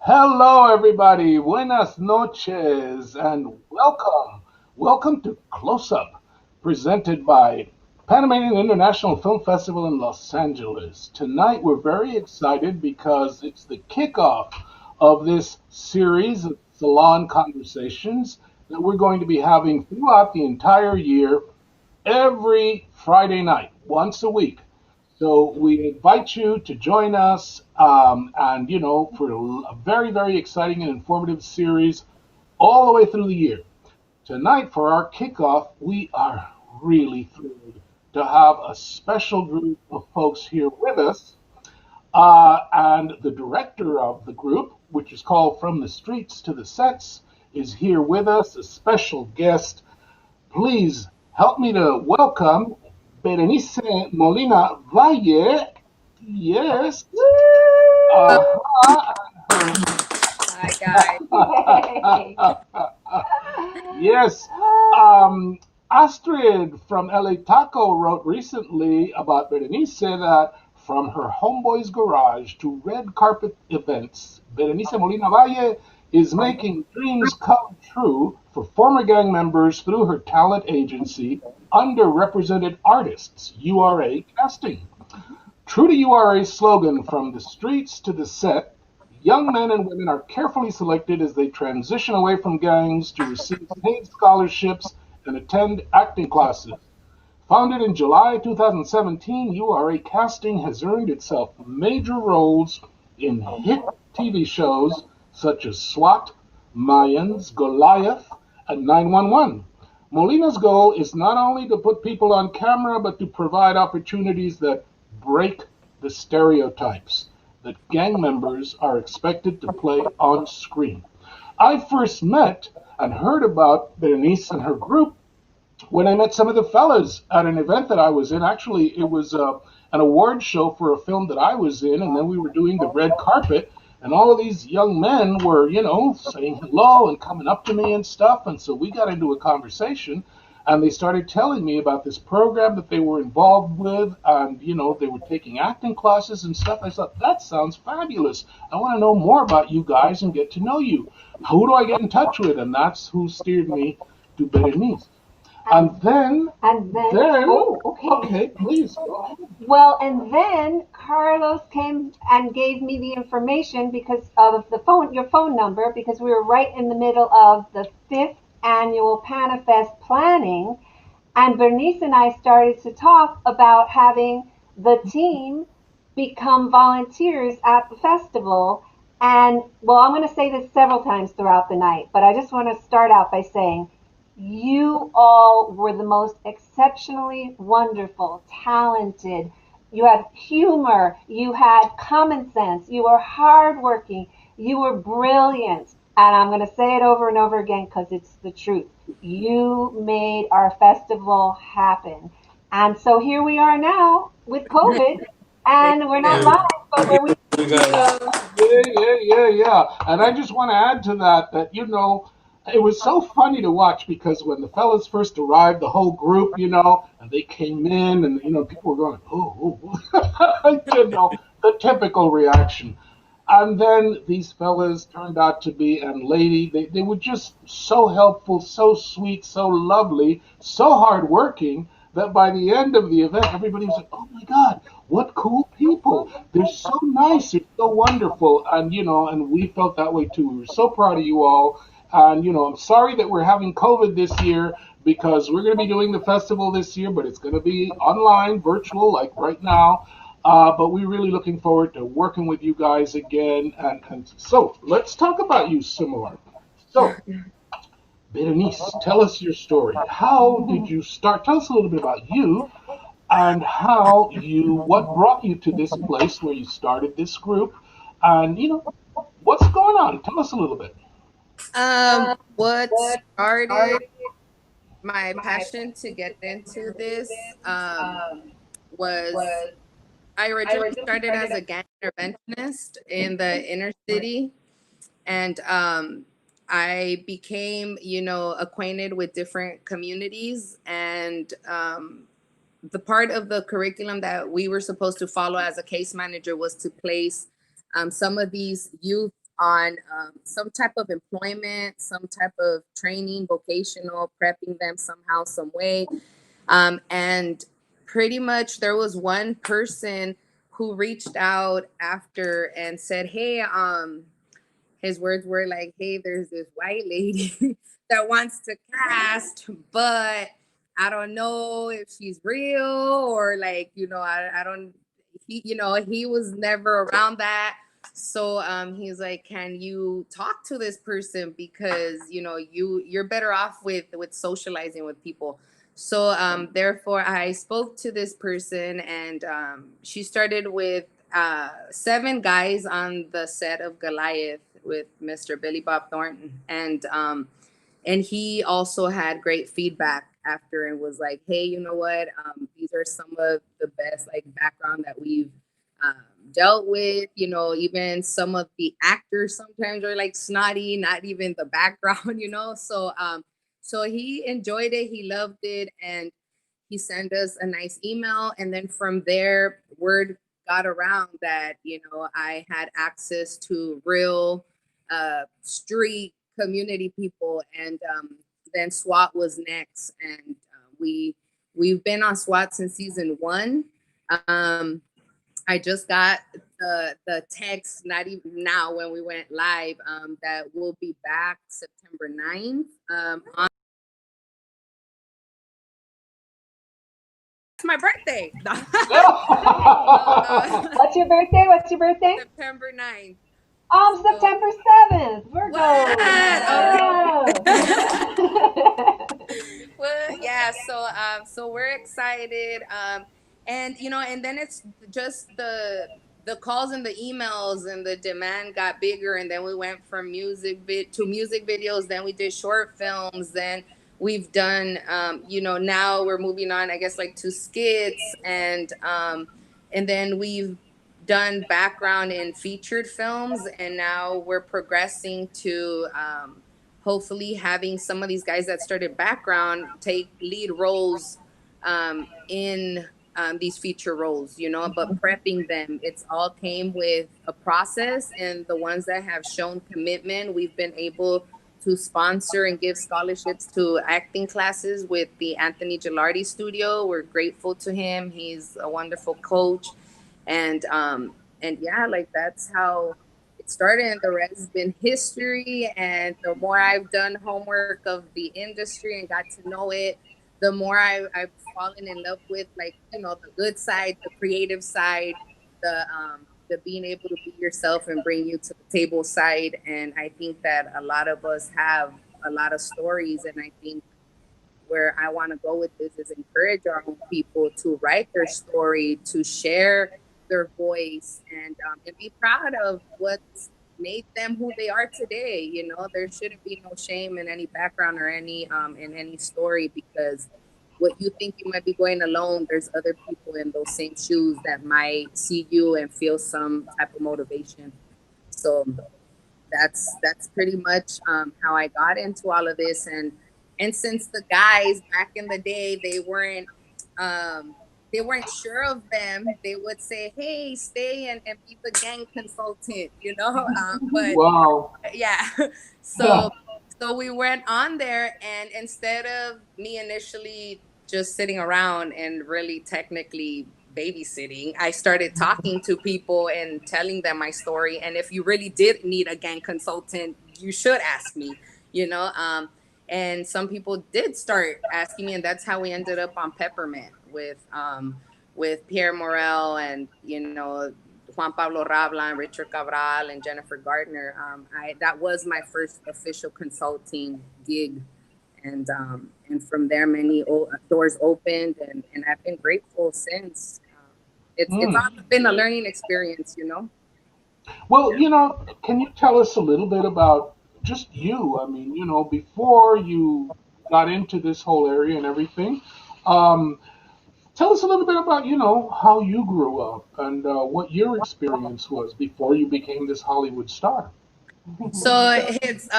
Hello, everybody. Buenas noches and welcome. Welcome to Close Up, presented by Panamanian International Film Festival in Los Angeles. Tonight, we're very excited because it's the kickoff of this series of salon conversations that we're going to be having throughout the entire year, every Friday night, once a week. So we invite you to join us, and for a very, very exciting and informative series all the way through the year. Tonight, for our kickoff, we are really thrilled to have a special group of folks here with us. And the director of the group, which is called From the Streets to the Sets, is here with us, a special guest. Please help me to welcome Berenice Molina Valle. Yes. Uh-huh. Hi, guys. Yes. Astrid from LA Taco wrote recently about Berenice that from her homeboy's garage to red carpet events, Berenice Molina Valle is making dreams come true for former gang members through her talent agency, Underrepresented Artists, URA Casting. True to URA's slogan, from the streets to the set, young men and women are carefully selected as they transition away from gangs to receive paid scholarships and attend acting classes. Founded in July 2017, URA Casting has earned itself major roles in hit TV shows such as SWAT, Mayans, Goliath, and 911. Molina's goal is not only to put people on camera, but to provide opportunities that break the stereotypes that gang members are expected to play on screen. I first met and heard about Berenice and her group when I met some of the fellas at an event that I was in. Actually, it was an award show for a film that I was in, and then we were doing the red carpet, and all of these young men were, saying hello and coming up to me and stuff. And so we got into a conversation, and they started telling me about this program that they were involved with, and they were taking acting classes and stuff. I thought that sounds fabulous. I want to know more about you guys and get to know you. Who do I get in touch with? And that's who steered me to Berenice. And then, And then, then, oh, okay. okay, please go ahead. Well, and then Carlos came and gave me the information because of your phone number, because we were right in the middle of the fifth annual Panafest planning. And Bernice and I started to talk about having the team become volunteers at the festival. And well, I'm going to say this several times throughout the night, but I just want to start out by saying you all were the most exceptionally wonderful, talented. You had humor, you had common sense, you were hardworking, you were brilliant. And I'm going to say it over and over again because it's the truth. You made our festival happen. And so here we are now with COVID, Thank and we're not you. live, but we're You guys. Yeah. And I just want to add to that it was so funny to watch because when the fellas first arrived, the whole group, and they came in, and people were going, the typical reaction. And then these fellas turned out to be, and lady, they were just so helpful, so sweet, so lovely, so hardworking that by the end of the event, everybody was like, oh my God, what cool people. They're so nice, they're so wonderful. And, and we felt that way too. We were so proud of you all. And, I'm sorry that we're having COVID this year because we're going to be doing the festival this year, but it's going to be online, virtual, like right now. But we're really looking forward to working with you guys again. And so let's talk about you some more. So, Berenice, tell us your story. How did you start? Tell us a little bit about you and what brought you to this place where you started this group. And, what's going on? Tell us a little bit. What started my passion to get into this was I originally started as a gang interventionist in the inner city, and I became, acquainted with different communities, and the part of the curriculum that we were supposed to follow as a case manager was to place some of these youth on some type of employment, some type of training, vocational, prepping them somehow, some way. And pretty much there was one person who reached out after and said, hey, his words were like, hey, there's this white lady that wants to cast, but I don't know if she's real or like, I don't, he was never around that. So he's like, can you talk to this person? Because, you're better off with socializing with people. So therefore I spoke to this person, and she started with 7 guys on the set of Goliath with Mr. Billy Bob Thornton, and he also had great feedback after and was like, hey, you know what? These are some of the best like background that we've um, dealt with. Even some of the actors sometimes are like snotty, not even the background. So he enjoyed it, he loved it, and he sent us a nice email. And then from there, word got around that, I had access to real street community people. And then SWAT was next. And we've been on SWAT since season 1. I just got the text, not even now when we went live, that we'll be back September 9th. It's my birthday. What's your birthday? What's your birthday? September 9th. September 7th. Virgo. Well, yeah. So we're excited. And then it's just the calls and the emails and the demand got bigger, and then we went from to music videos. Then we did short films. Then we've done, now we're moving on, I guess, like to skits, and then we've done background in featured films, and now we're progressing to hopefully having some of these guys that started background take lead roles in these feature roles, but prepping them, it's all came with a process. And the ones that have shown commitment, we've been able to sponsor and give scholarships to acting classes with the Anthony Gilardi Studio. We're grateful to him. He's a wonderful coach. And yeah, like that's how it started, and the rest has been history. And the more I've done homework of the industry and got to know it, the more I've fallen in love with, like, the good side, the creative side, the being able to be yourself and bring you to the table side. And I think that a lot of us have a lot of stories, and I think where I want to go with this is encourage our own people to write their story, to share their voice, and be proud of what's made them who they are today. There shouldn't be no shame in any background or any in any story, because what you think you might be going alone, there's other people in those same shoes that might see you and feel some type of motivation. So that's pretty much how I got into all of this. And since the guys back in the day, they weren't sure of them, they would say, hey, stay and be the gang consultant, but Wow. yeah. So we went on there, and instead of me initially just sitting around and really technically babysitting, I started talking to people and telling them my story. And if you really did need a gang consultant, you should ask me, you know. And some people did start asking me, and that's how we ended up on Peppermint with Pierre Morel and Juan Pablo Rabla and Richard Cabral and Jennifer Gardner. That was my first official consulting gig, and from there many doors opened, and I've been grateful since. It's all been a learning experience. Well, can you tell us a little bit about just you? I mean, before you got into this whole area and everything, um, tell us a little bit about, how you grew up and what your experience was before you became this Hollywood star. So it's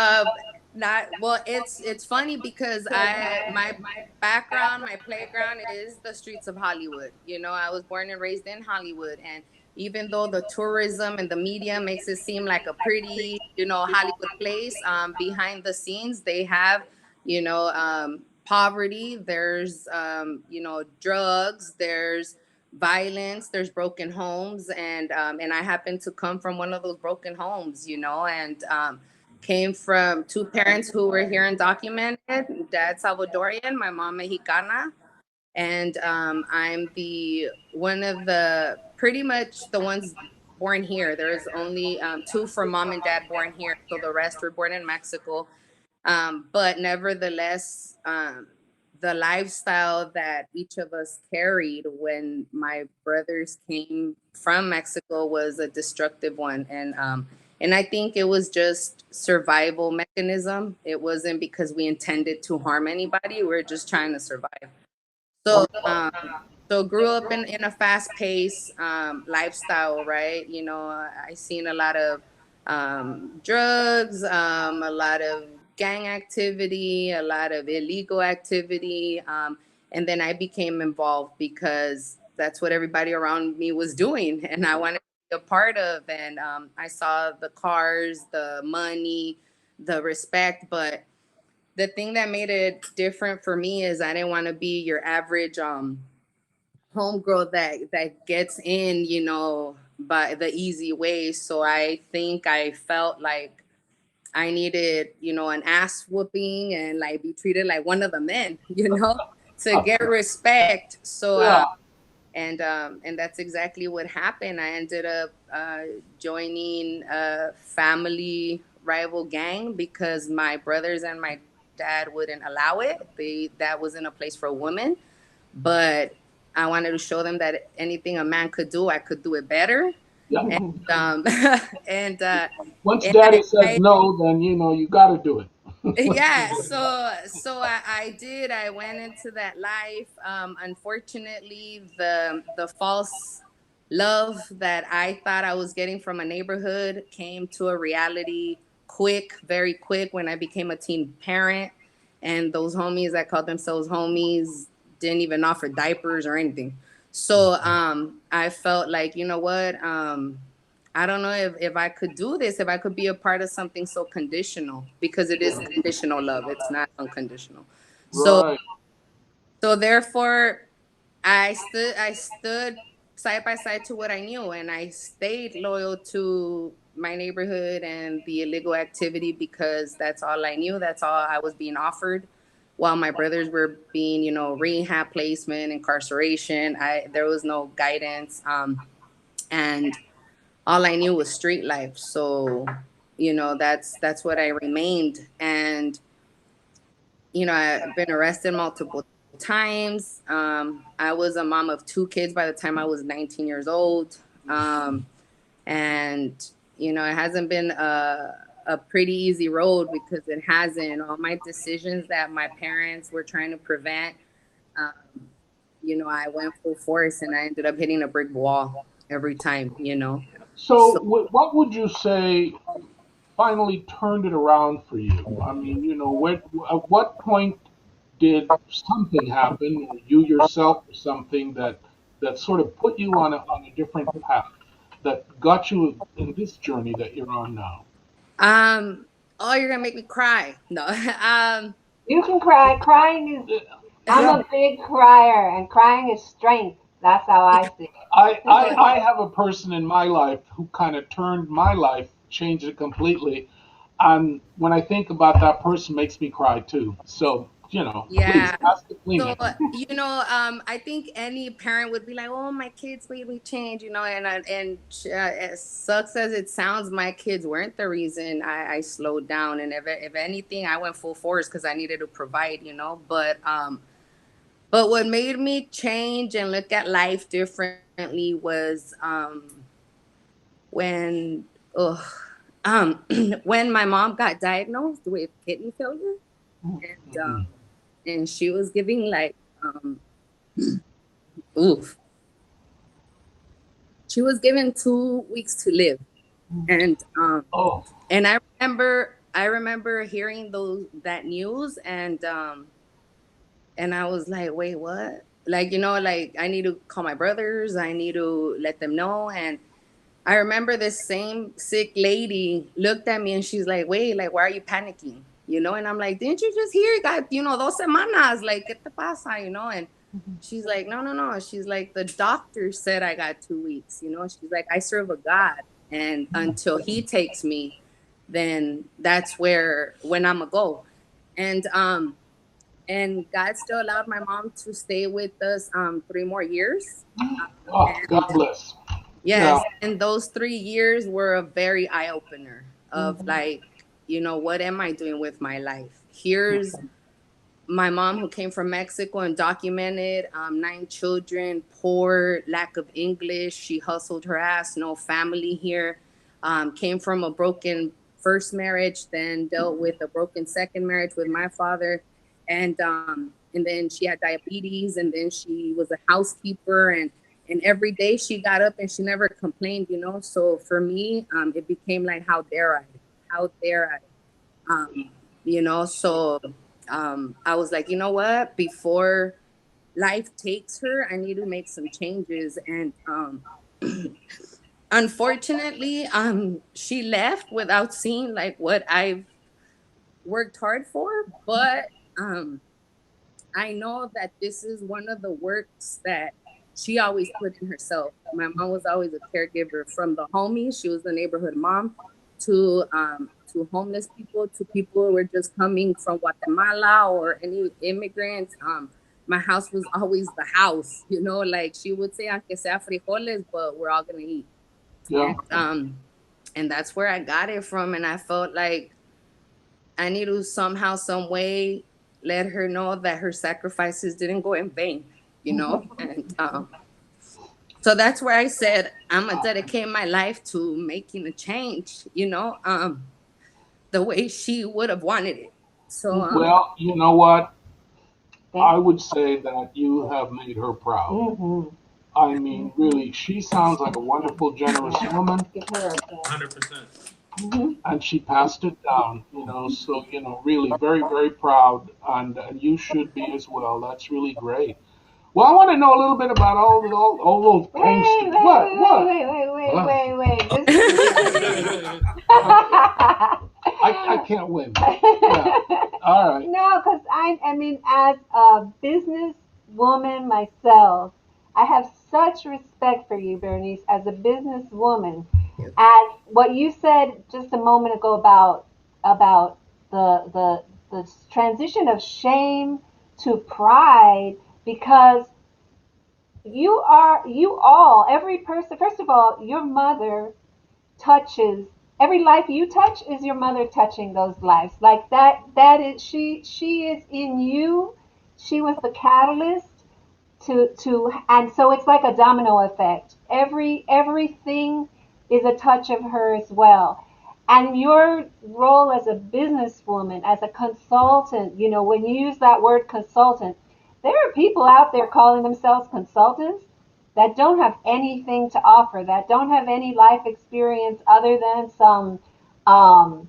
not well. It's funny because my background, my playground is the streets of Hollywood. I was born and raised in Hollywood, and even though the tourism and the media makes it seem like a pretty, Hollywood place, behind the scenes, they have, poverty. There's, drugs. There's violence. There's broken homes, and I happen to come from one of those broken homes, and came from two parents who were here and documented. Dad Salvadorian, my mom Mexicana, and I'm the one of the pretty much the ones born here. There's only two from mom and dad born here, so the rest were born in Mexico. But nevertheless, the lifestyle that each of us carried when my brothers came from Mexico was a destructive one, and I think it was just survival mechanism. It wasn't because we intended to harm anybody. We were just trying to survive. So, so grew up in a fast paced lifestyle, right? I seen a lot of drugs, a lot of gang activity, a lot of illegal activity. And then I became involved because that's what everybody around me was doing. And I wanted to be a part of. And I saw the cars, the money, the respect, but the thing that made it different for me is I didn't want to be your average homegirl that gets in, by the easy way. So I think I felt like I needed, an ass whooping and like be treated like one of the men, to get respect. So Yeah. and that's exactly what happened. I ended up joining a family rival gang because my brothers and my dad wouldn't allow it. That wasn't a place for women. But I wanted to show them that anything a man could do, I could do it better. Yeah. And and Once and daddy says no, then you got to do it. yeah, so I did. I went into that life. Unfortunately, the false love that I thought I was getting from a neighborhood came to a reality quick, very quick, when I became a teen parent. And those homies that called themselves homies didn't even offer diapers or anything. So I felt like, you know what? I don't know if I could do this, if I could be a part of something so conditional, because it is conditional love. It's not unconditional. So Right. so therefore I stood side by side to what I knew, and I stayed loyal to my neighborhood and the illegal activity because that's all I knew. That's all I was being offered. While my brothers were being, rehab placement, incarceration, there was no guidance. And all I knew was street life. So, that's what I remained. And, I've been arrested multiple times. I was a mom of two kids by the time I was 19 years old. And, it hasn't been a pretty easy road because it hasn't. All my decisions that my parents were trying to prevent, um, I went full force and I ended up hitting a brick wall every time. So, So what would you say finally turned it around for you? I mean, at what point did something happen, or you yourself, or something that sort of put you on a different path that got you in this journey that you're on now? Um, oh, you're gonna make me cry. No. You can cry. Crying is, I'm Yeah, a big crier, and crying is strength. That's how I see I have a person in my life who kind of turned my life, changed it completely. And when I think about that person, makes me cry too. So, please Yeah. pass the So, cleaner. I think any parent would be like, "Oh, my kids made me change," and as sucks as it sounds, my kids weren't the reason I slowed down, and if anything, I went full force because I needed to provide. But what made me change and look at life differently was when, ugh, when my mom got diagnosed with kidney failure, and and she was giving like, oof, she was given 2 weeks to live, and Oh, I remember hearing that news, and I was like, wait, what? like, you know, like I need to call my brothers, I need to let them know. And I remember this same sick lady looked at me and she's like, wait, like, why are you panicking? You know, and I'm like, didn't you just hear you got, you know, 2 semanas? Like, ¿qué te pasa? You know, and she's like, no, no, no. She's like, the doctor said I got 2 weeks. You know, she's like, I serve a God. And until he takes me, then that's when I'm going to go. And, and God still allowed my mom to stay with us 3 more years. Oh, And God bless. Yeah. yes, and those 3 years were a very eye opener of like, you know, what am I doing with my life? Here's my mom who came from Mexico and documented 9 children, poor, lack of English. She hustled her ass, no family here. Came from a broken first marriage, then dealt with a broken second marriage with my father, and then she had diabetes, and then she was a housekeeper, and every day she got up and she never complained, you know. So for me, it became like, how dare I, you know. So I was like, you know what? Before life takes her, I need to make some changes. And unfortunately, she left without seeing like what I've worked hard for. But um, I know that this is one of the works that she always put in herself. My mom was always a caregiver, from the homies. She was the neighborhood mom to homeless people, to people who were just coming from Guatemala or any immigrants. My house was always the house, you know, like she would say, aunque sea frijoles, but we're all gonna eat. Yeah. And that's where I got it from. And I felt like I need to somehow, some way, let her know that her sacrifices didn't go in vain, you know? And so that's where I said, I'm going to dedicate my life to making a change, you know, the way she would have wanted it. So, Well, you know what? I Thank would say that you have made her proud. you. I mean, really, she sounds like a wonderful, generous Yeah. woman, Give her a bell. 100%. and she passed it down, you know. So, you know, really, very, very proud, and you should be as well. That's really great. Well, I want to know a little bit about all those Wait, gangsters. wait, What? wait, What? wait, wait, wait, What? wait, wait. This is I can't win. Yeah. All right. No, because I mean, as a business woman myself, I have such respect for you, Bernice, as a businesswoman. As what you said just a moment ago about the transition of shame to pride, because you all, every person, first of all, your mother touches, every life you touch is your mother touching those lives, like that is, she is in you. She was the catalyst to and so it's like a domino effect. Everything is a touch of her as well. And your role as a businesswoman, as a consultant, you know, when you use that word consultant, there are people out there calling themselves consultants that don't have anything to offer, that don't have any life experience other than some um,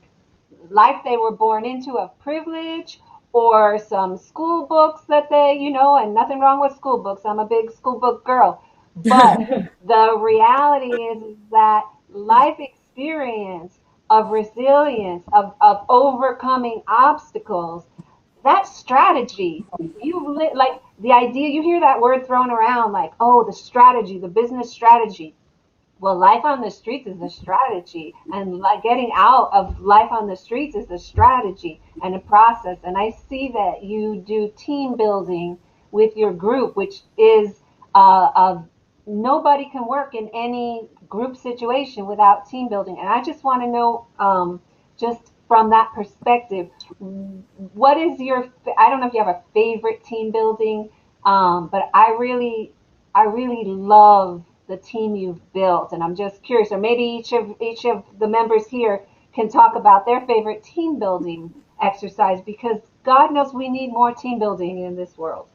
life they were born into of privilege, or some school books that they, you know, and nothing wrong with school books. I'm a big school book girl. But the reality is that life experience of resilience, of overcoming obstacles, that strategy, like the idea, you hear that word thrown around like, oh, the strategy, the business strategy. Well, life on the streets is a strategy, and like getting out of life on the streets is a strategy and a process. And I see that you do team building with your group, which is nobody can work in any group situation without team building. And I just want to know, just from that perspective, what is your, I don't know if you have a favorite team building, but I really love the team you've built, and I'm just curious, or maybe each of the members here can talk about their favorite team building exercise, because God knows we need more team building in this world.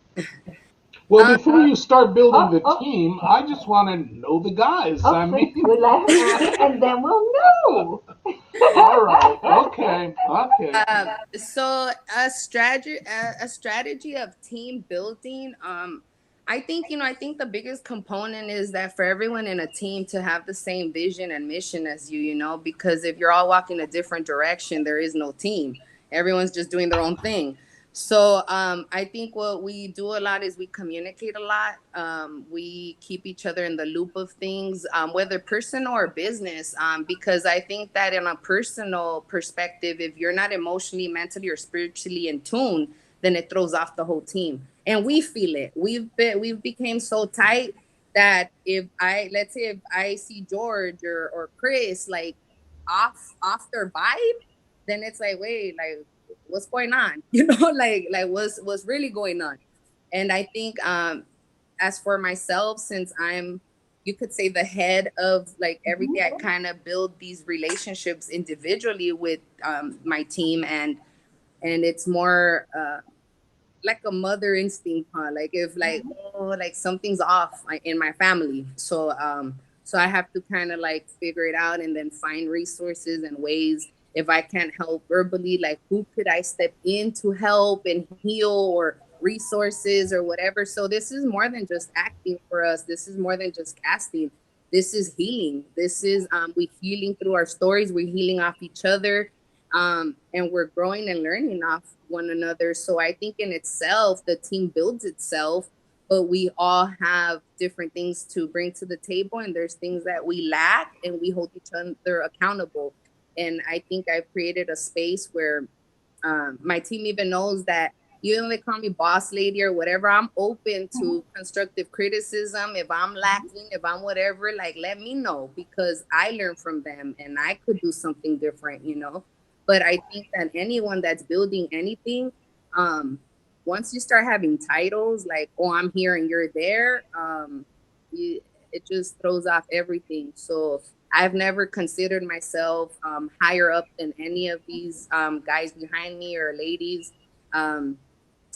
Well, before you start building Oh, the oh, team, I just want to know the guys. I okay. mean, We let him answer, and then we'll know. all right. Okay. Okay. so a strategy of team building. I think, I think the biggest component is that for everyone in a team to have the same vision and mission as you, because if you're all walking a different direction, there is no team. Everyone's just doing their own thing. So I think what we do a lot is we communicate a lot. We keep each other in the loop of things, whether personal or business, because I think that in a personal perspective, if you're not emotionally, mentally, or spiritually in tune, then it throws off the whole team. And we feel it. We've became so tight that if I let's say if I see George or Chris like off their vibe, then it's like, wait, like what's going on? Like what's really going on? And I think as for myself, since I'm, you could say, the head of like everything, I kind of build these relationships individually with my team, and it's more like a mother instinct, huh? Like if like, oh, like something's off in my family. So I have to kind of like figure it out and then find resources and ways. If I can't help verbally, like who could I step in to help and heal, or resources or whatever. So this is more than just acting for us. This is more than just casting. This is healing. This is we healing through our stories. We're healing off each other, and we're growing and learning off one another. So I think in itself, the team builds itself, but we all have different things to bring to the table, and there's things that we lack, and we hold each other accountable. And I think I've created a space where my team even knows that even if they call me boss lady or whatever, I'm open to constructive criticism. If I'm lacking, if I'm whatever, like let me know, because I learn from them and I could do something different. But I think that anyone that's building anything, um, once you start having titles like, oh, I'm here and you're there, it just throws off everything. So I've never considered myself higher up than any of these guys behind me or ladies. Um,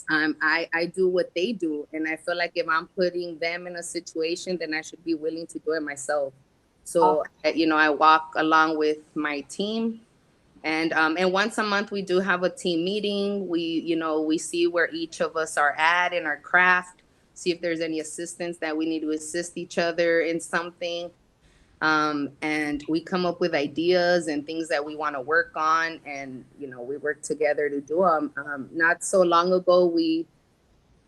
I do what they do, and I feel like if I'm putting them in a situation, then I should be willing to do it myself. So, I walk along with my team, and once a month we do have a team meeting. We see where each of us are at in our craft, see if there's any assistance that we need to assist each other in something. And we come up with ideas and things that we want to work on, and we work together to do them. Not so long ago, we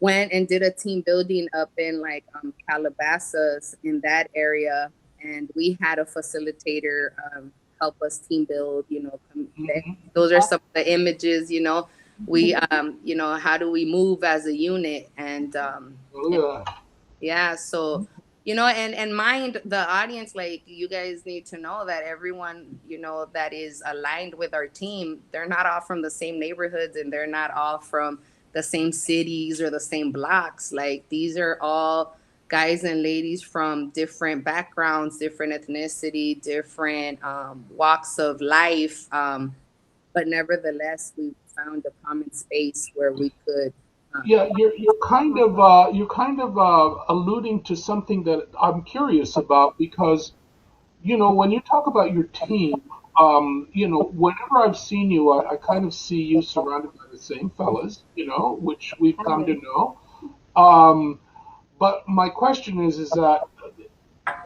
went and did a team building up in like Calabasas, in that area, and we had a facilitator help us team build. Those are some of the images. We how do we move as a unit, and yeah, so and mind the audience, like you guys need to know that everyone that is aligned with our team, they're not all from the same neighborhoods, and they're not all from the same cities or the same blocks. Like these are all guys and ladies from different backgrounds, different ethnicity, different walks of life. But nevertheless, we found a common space where we could. Yeah, you're kind of alluding to something that I'm curious about because when you talk about your team, whenever I've seen you, I kind of see you surrounded by the same fellas, which we've come to know. Um, but my question is that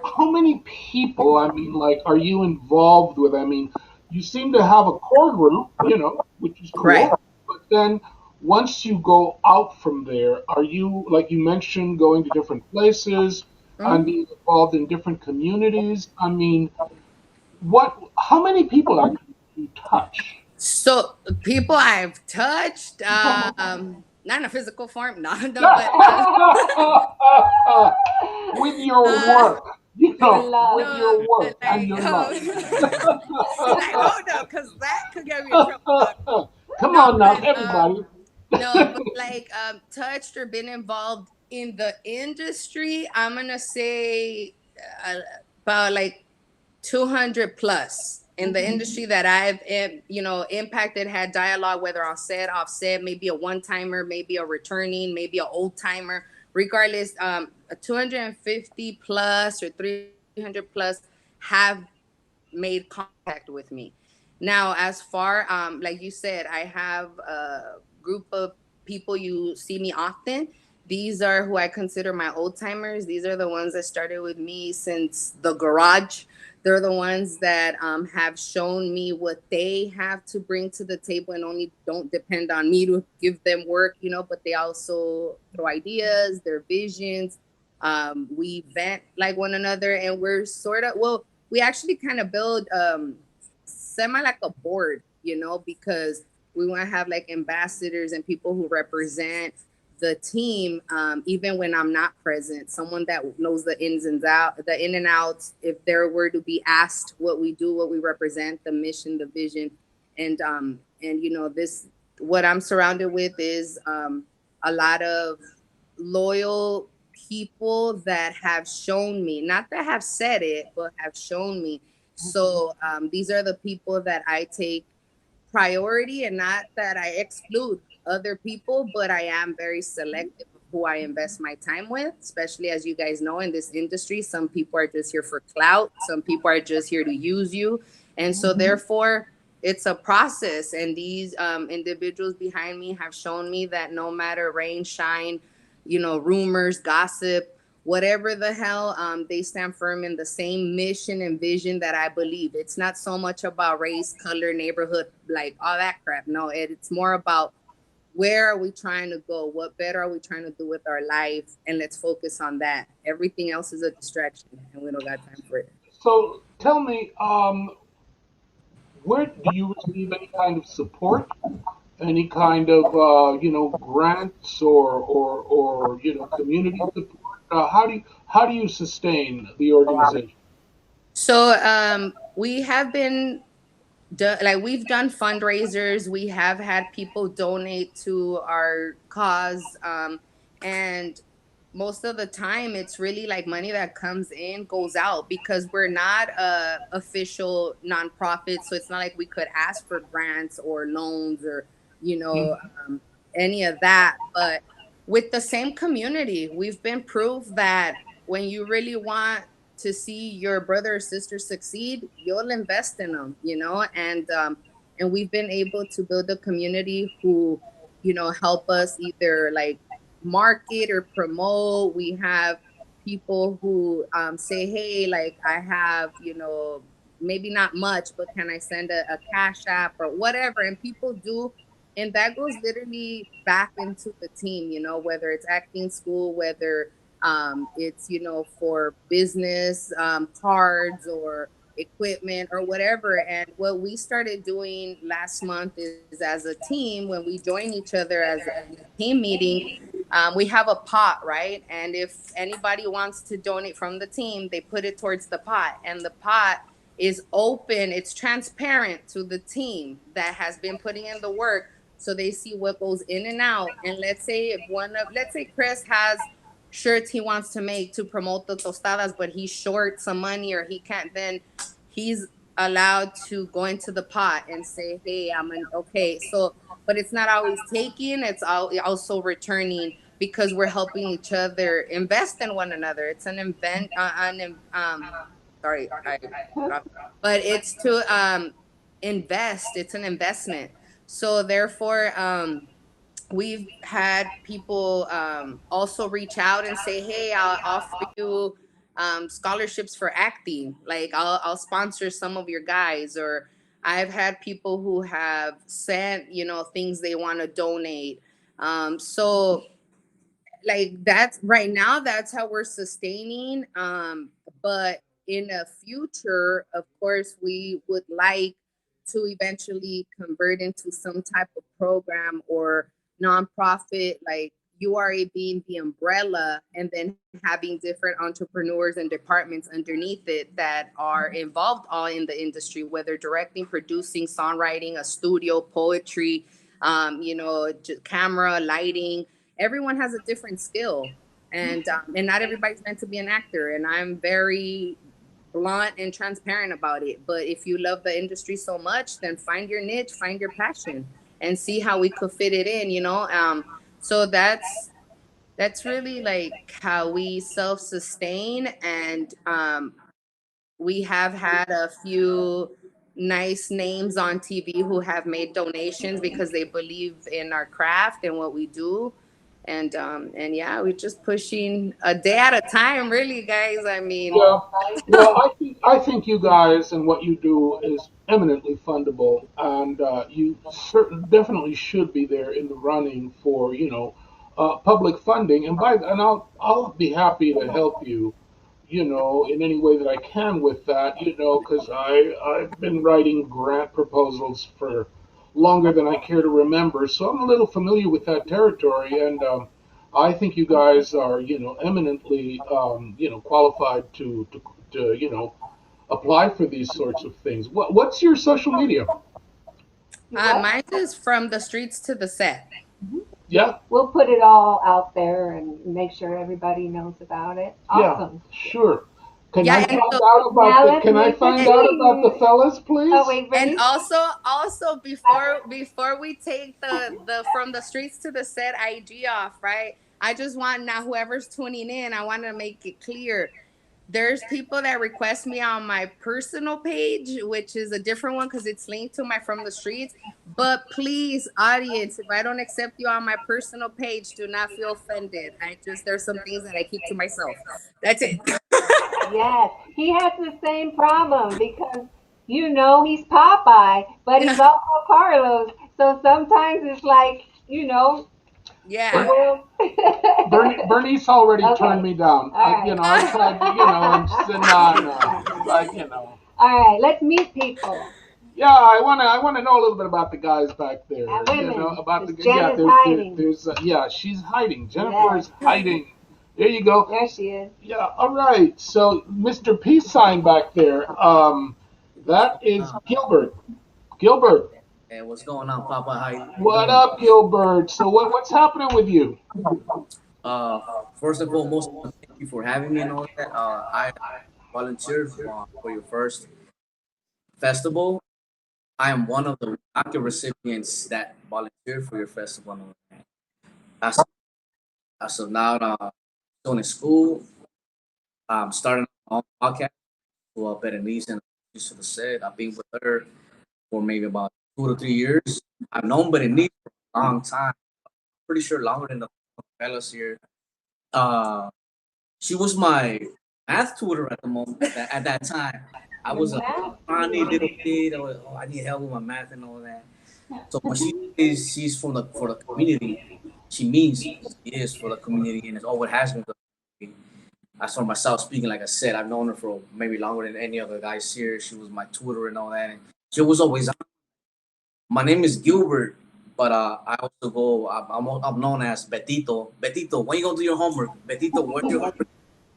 how many people, I mean, like, are you involved with? I mean, you seem to have a core group, which is Right. cool. But then once you go out from there, are you, like you mentioned, going to different places and Mhm. being involved in different communities? I mean, how many people actually do you touch? So people I've touched, not in a physical form, no, no, but With your uh, work, Your with love. your no, but work and like, your love. like, hold up, because that could get me in trouble. Come No, on now, but everybody. no, but like touched or been involved in the industry, I'm gonna say uh, about like 200 plus in the industry that I've impacted, had dialogue, whether on set, off set, maybe a one timer, maybe a returning, maybe an old timer, regardless. A 250 plus or 300 plus have made contact with me. Now, as far like you said, I have a group of people you see me often. these are who I consider my old timers. These are the ones that started with me since the garage. They're the ones that have shown me what they have to bring to the table and only don't depend on me to give them work, but they also throw ideas, their visions. We vent like one another, and we're sort of, well, we actually kind of build semi like a board, because we want to have like ambassadors and people who represent the team, even when I'm not present, someone that knows the ins and out, the in and outs. If there were to be asked what we do, what we represent, the mission, the vision, and this, what I'm surrounded with is a lot of loyal people that have shown me, not that have said it, but have shown me. So these are the people that I take priority, and not that I exclude other people, but I am very selective of who I invest my time with, especially as you guys know in this industry, some people are just here for clout, some people are just here to use you. And so therefore it's a process, and these individuals behind me have shown me that no matter rain, shine, rumors, gossip, whatever the hell, they stand firm in the same mission and vision that I believe. It's not so much about race, color, neighborhood, like all that crap. No, it's more about where are we trying to go? What better are we trying to do with our life? And let's focus on that. Everything else is a distraction, and we don't got time for it. So tell me, where do you receive any kind of support, any kind of grants or community support? How do you sustain the organization? So we have been like we've done fundraisers, we have had people donate to our cause, and most of the time it's really like money that comes in goes out, because we're not a official nonprofit, so it's not like we could ask for grants or loans or you know um, any of that. But with the same community, we've been proof that when you really want to see your brother or sister succeed, you'll invest in them, and we've been able to build a community who, help us either like market or promote. We have people who say, hey, like I have, maybe not much, but can I send a cash app or whatever? And people do. And that goes literally back into the team, whether it's acting school, whether it's for business cards or equipment or whatever. And what we started doing last month is, as a team, when we join each other as a team meeting, we have a pot, right? And if anybody wants to donate from the team, they put it towards the pot, and the pot is open, it's transparent to the team that has been putting in the work, so they see what goes in and out. And let's say if let's say Chris has shirts he wants to make to promote the tostadas, but he's short some money or he can't, then he's allowed to go into the pot and say, hey, okay. So, but it's not always taking, it's also returning, because we're helping each other invest in one another. It's an invent, sorry, but it's to invest. It's an investment. So therefore, we've had people also reach out and say, hey, I'll offer you scholarships for acting. Like I'll sponsor some of your guys. Or I've had people who have sent, things they want to donate. So like that's right now, that's how we're sustaining. But in the future, of course, we would like to eventually convert into some type of program or nonprofit, like URA being the umbrella, and then having different entrepreneurs and departments underneath it that are involved all in the industry, whether directing, producing, songwriting, a studio, poetry, camera, lighting. Everyone has a different skill, and not everybody's meant to be an actor. And I'm very blunt and transparent about it. But if you love the industry so much, then find your niche, find your passion, and see how we could fit it in. So that's really like how we self sustain. And we have had a few nice names on TV who have made donations because they believe in our craft and what we do. And yeah, we're just pushing a day at a time, really, guys. I mean, Yeah. Well, I think you guys and what you do is eminently fundable, and you definitely should be there in the running for public funding. And I'll be happy to help you, in any way that I can with that, because I've been writing grant proposals for longer than I care to remember, so I'm a little familiar with that territory, and I think you guys are, eminently, qualified to apply for these sorts of things. What's your social media? What? mine is from the streets to the set. Yeah, We'll put it all out there and make sure everybody knows about it. yeah, Awesome. sure. Can I Yeah, find and so out about Now the let's Can I meet the find out about the team. fellas, please? Oh wait, and Bernice. also before we take the from the streets to the set IG off, right? I just want now whoever's tuning in, I want to make it clear. There's people that request me on my personal page, which is a different one because it's linked to my from the streets. But please, audience, if I don't accept you on my personal page, do not feel offended. There's some things that I keep to myself. That's it. Yes, he has the same problem because he's Popeye, but he's also Carlos. So sometimes it's like the Yeah. world. Bernice already turned Okay, me down. all right. I tried to, and she said, no, no. It's like, All right, let's meet people yeah, I wanna know a little bit about the guys back there. and women. About Because the Jen yeah. is hiding. There's yeah, she's hiding. Jennifer Yes, is hiding. There you go. there she is. Yeah. All right. So, Mr. Peace sign back there. That is Gilbert. Gilbert, Hey, what's going on, Papa? How you what doing? up, Gilbert? So, what's happening with you? Uh, First and foremost, thank you for having me and all that. I volunteered for your first festival. I am one of the active recipients that volunteered for your festival. And all that. As, as of now, still in school. I'm starting my own podcast with Berenice and used to said I've been with her for maybe about 2 to 3 years. I've known Berenice for a long time. Pretty sure longer than the fellas here. Uh, she was my math tutor at the moment at that time. I Your was a math funny tutor. little kid. I need help with my math and all that. So when she says she's for the community, she means she is for the community and it's always has been for the community. As for myself speaking, like I said, I've known her for maybe longer than any other guys here. She was my tutor and all that, and she was always. My name is Gilbert, but I also go. I'm known as Betito. Betito, when you gonna do your homework? Betito, where's your homework?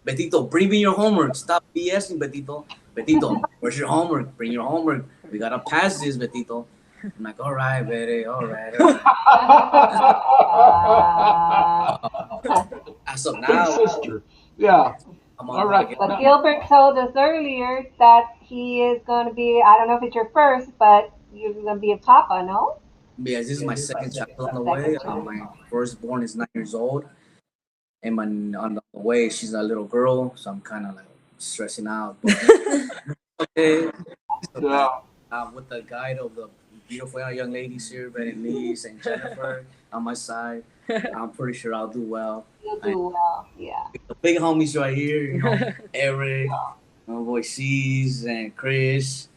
Betito, bring me your homework. Stop BSing, Betito. Betito, where's your homework? Bring your homework. We gotta pass this, Betito. I'm like, all right, Betty, all right. All right. As of Big now, sister. Yeah. I'm All on. right. But Gilbert told us earlier that he is going to be, I don't know if it's your first, but you're going to be a papa, no? Yeah, this is my second child on the Second way. child. My firstborn is 9 years old, and on the way she's a little girl, so I'm kind of like stressing out. But okay, so Yeah. with the guide of the beautiful young ladies here, Berenice and Jennifer on my side, I'm pretty sure I'll do well. You'll I, do well, yeah. the big homies right here, Eric, my boy C's, and Chris.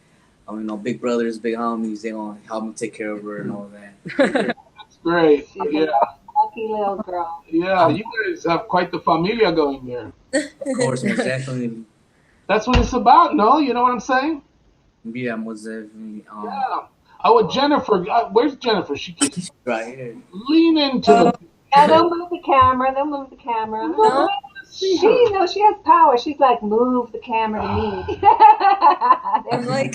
Big brothers, big homies. They gonna help me take care of her and all that. That's great. She's Yeah. a lucky little girl. Yeah. You guys have quite the familia going there. Of course, most definitely. That's what it's about. No, you know what I'm saying? Yeah, most definitely. Yeah. Oh, Jennifer. Where's Jennifer? She keeps Right here. lean into the. Yeah, they'll move the camera. They'll move the camera. No. See She, her. she has power. She's like, move the camera to me. I'm like,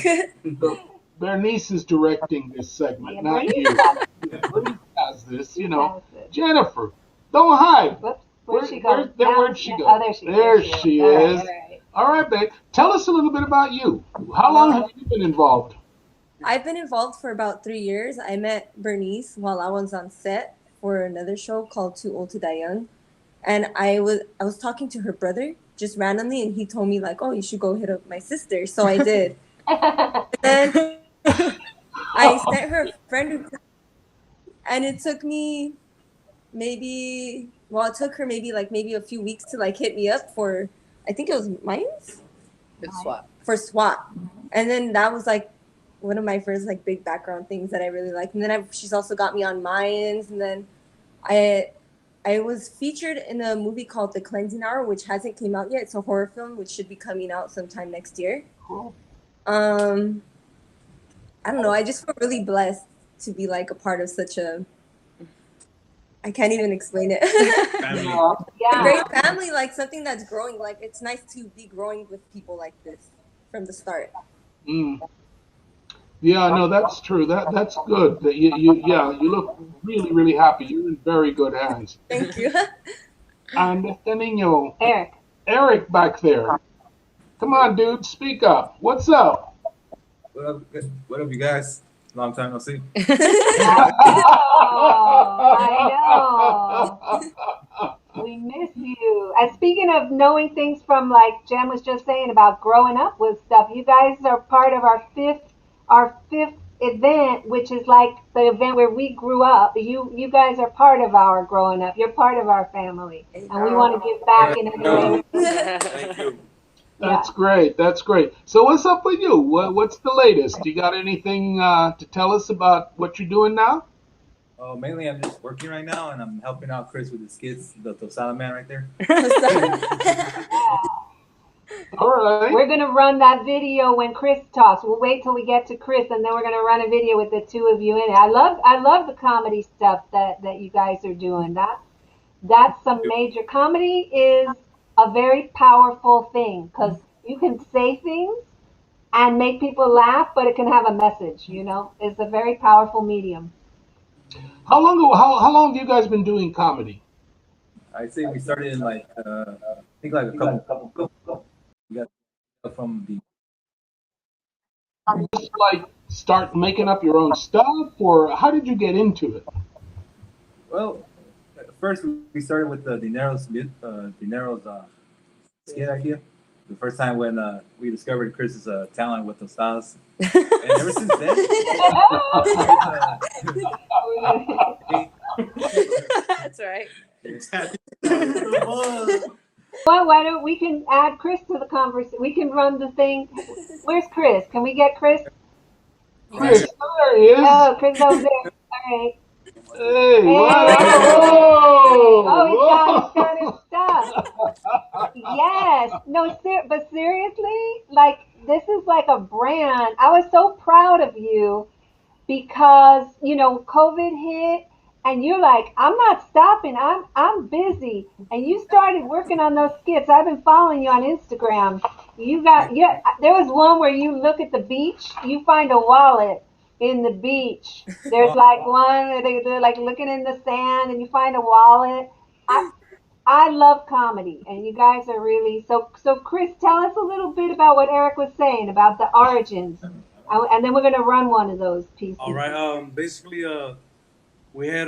So Bernice is directing this segment, Yeah, not Bernice you. has Yeah, Bernice has this, Has it. Jennifer, don't hide. Whoops, where'd she Where- go? where'd she go? Oh, there she is. There she All right, is. all right. All right, babe. Tell us a little bit about you. How long have you been involved? I've been involved for about 3 years. I met Bernice while I was on set for another show called Too Old to Die Young. And I was talking to her brother just randomly, and he told me like, "Oh, you should go hit up my sister." So I did. And then I sent her a friend request, and it took me maybe, well, it took her maybe a few weeks to like hit me up for, I think it was mines Good swap. for SWAT. And then that was like one of my first like big background things that I really liked. And then she's also got me on Mayans. And then I was featured in a movie called The Cleansing Hour, which hasn't came out yet. It's a horror film which should be coming out sometime next year. Cool. I don't know. I just feel really blessed to be like a part of such a, I can't even explain it. A great family, like something that's growing. Like it's nice to be growing with people like this from the start. Yeah, no, that's true. That's good. That you look really, really happy. You're in very good hands. Thank you. And este niño, Eric. Eric back there. Come on, dude, speak up. What's up? What up, you guys? Long time no see. I know. We miss you. And speaking of knowing things from, like Jen was just saying about growing up with stuff, you guys are part of our fifth event, which is like the event where we grew up. You guys are part of our growing up. You're part of our family, and we want to give back in every way. Thank you. That's great. That's great. So what's up with you? What's the latest? You got anything to tell us about what you're doing now? Mainly, I'm just working right now, and I'm helping out Chris with the skits, the Tosada man right there. All right. We're gonna run that video when Chris talks. We'll wait till we get to Chris, and then we're gonna run a video with the two of you in it. I love the comedy stuff that you guys are doing. That's some major comedy is a very powerful thing because you can say things and make people laugh, but it can have a message. It's a very powerful medium. How long have you guys been doing comedy? I'd say we started in like I think like a couple. We got from the. Just like start making up your own stuff, or how did you get into it? Well, first we started with the Dinero's skit idea. The first time when we discovered Chris's talent with tostadas, and ever since then. That's right. Well, why don't we can add Chris to the conversation? We can run the thing. Where's Chris? Can we get Chris? Chris, there he is. Oh, Chris over there. All right. Hey, Oh, he's got his stuff. Yes. No, but seriously, like, this is like a brand. I was so proud of you because, COVID hit and you're like, I'm not stopping. I'm busy. And you started working on those skits. I've been following you on Instagram. There was one where you look at the beach, you find a wallet in the beach. There's like one where they're like looking in the sand and you find a wallet. I love comedy and you guys are really so Chris, tell us a little bit about what Eric was saying about the origins. And then we're gonna run one of those pieces. All right. Basically we had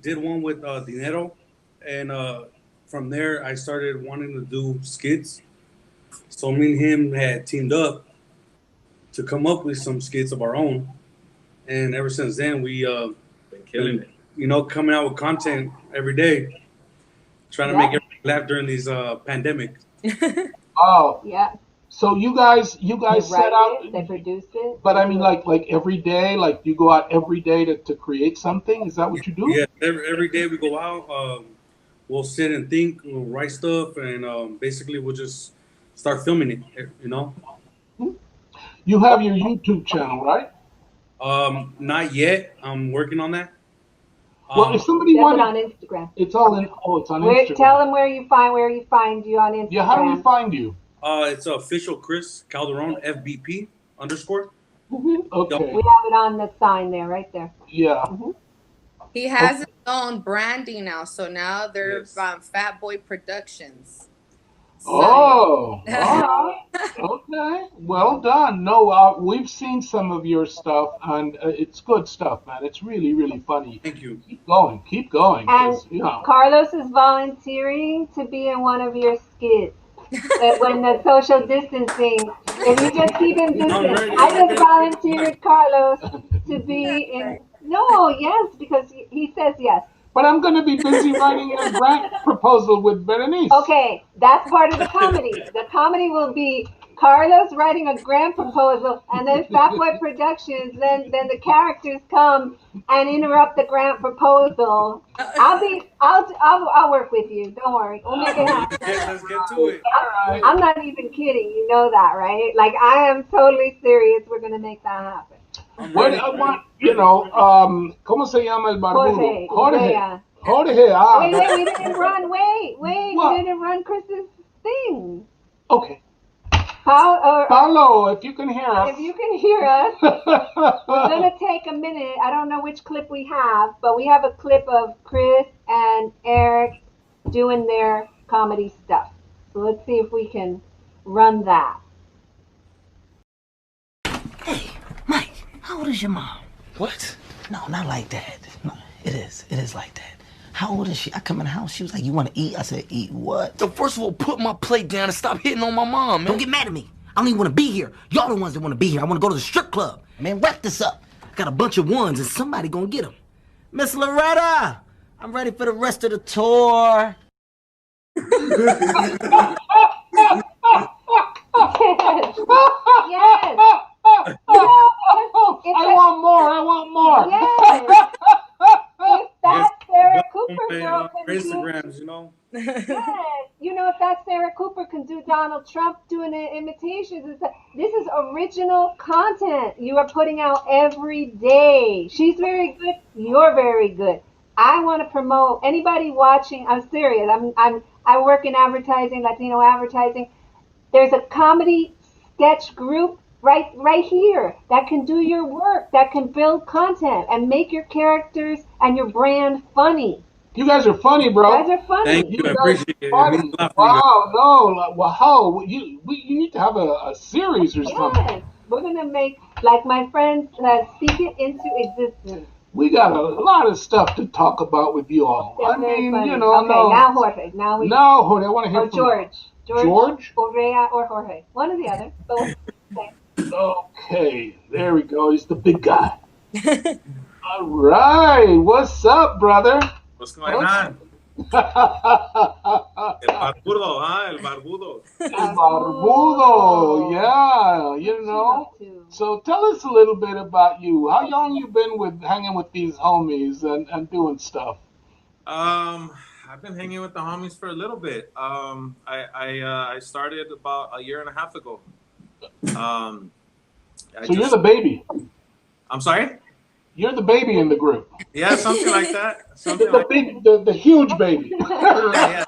did one with Dinero, and from there I started wanting to do skits. So me and him had teamed up to come up with some skits of our own. And ever since then, we Been killing it. Coming out with content every day, trying to make everybody laugh during these pandemic. Oh, Yeah. so you guys They set write out, it, they produced it. but I mean, like every day, like you go out every day to create something. Is that what you do? Yeah, every day we go out, we'll sit and think, we'll write stuff, and basically we'll just start filming it. You have your YouTube channel, right? Not yet. I'm working on that. Well, if somebody That's it wanted, on Instagram. it's all in. Oh, it's on Tell Instagram. them where you find you on Instagram. Yeah, how do we find you? It's official Chris Calderon FBP _ Okay. We have it on the sign there, right there. Yeah. He has his own branding now, so now they're Yes. Fat Boy Productions. So, Oh, all right. Okay. Well done. No, we've seen some of your stuff, and it's good stuff, man. It's really, really funny. Thank you. Keep going. Keep going. And 'Cause, Carlos is volunteering to be in one of your skits. When the social distancing, if you just keep him distant. I just volunteered Carlos to be in. No, yes, because he says yes. But I'm going to be busy writing a grant proposal with Berenice. Okay, that's part of the comedy. The comedy will be Carlos writing a grant proposal, and then Fat Boy Productions. Then the characters come and interrupt the grant proposal. I'll work with you. Don't worry, we'll make it happen. Let's get to it. All right. I'm not even kidding. You know that, right? Like I am totally serious. We're gonna make that happen. I'm What ready. I want, ¿cómo se llama el barbudo? Jorge. Jorge. Wait, we didn't run. Wait, What? we didn't run Chris's thing. Okay. Paul, Paulo, if you can hear us. if you can hear us, we're gonna take a minute. I don't know which clip we have, but we have a clip of Chris and Eric doing their comedy stuff. So let's see if we can run that. Hey, Mike, how old is your mom? What? No, not like that. No, it is like that. How old is she? I come in the house, she was like, you want to eat? I said, eat what? Yo, first of all, put my plate down and stop hitting on my mom, man. Don't get mad at me. I don't even want to be here. Y'all the ones that want to be here. I want to go to the strip club. Man, wrap this up. I got a bunch of ones and somebody gonna get them. Miss Loretta, I'm ready for the rest of the tour. Yes. I want more. Yes. If that Sarah Cooper girl On can do, Instagrams, you know. yes, if that Sarah Cooper can do Donald Trump doing the imitations, this is original content you are putting out every day. She's very good. You're very good. I want to promote anybody watching. I'm serious. I work in advertising, Latino advertising. There's a comedy sketch group right here that can do your work, that can build content and make your characters and your brand funny. You guys are funny, bro. You guys are funny. Thank you. I guys appreciate it. are It funny. means a lot for you guys. Wow, no, wow. You need to have a series or something. Yes, we're gonna make, like my friends, speak it into existence. We got a lot of stuff to talk about with you all. They're I very mean, funny. you know, Okay, no. now Jorge. Now Jorge, I want to hear or from George. George? Urrea or Jorge. One or the other. Both. Okay. Okay, there we go. He's the big guy. All right, what's up, brother? What's going on? El barbudo, huh? El barbudo. El barbudo, yeah, you know. So tell us a little bit about you. How long you been hanging with these homies and doing stuff? I've been hanging with the homies for a little bit. I started about a year and a half ago. You're the baby. I'm sorry? You're the baby in the group. Yeah, something like that. Something The like big, the huge baby. that.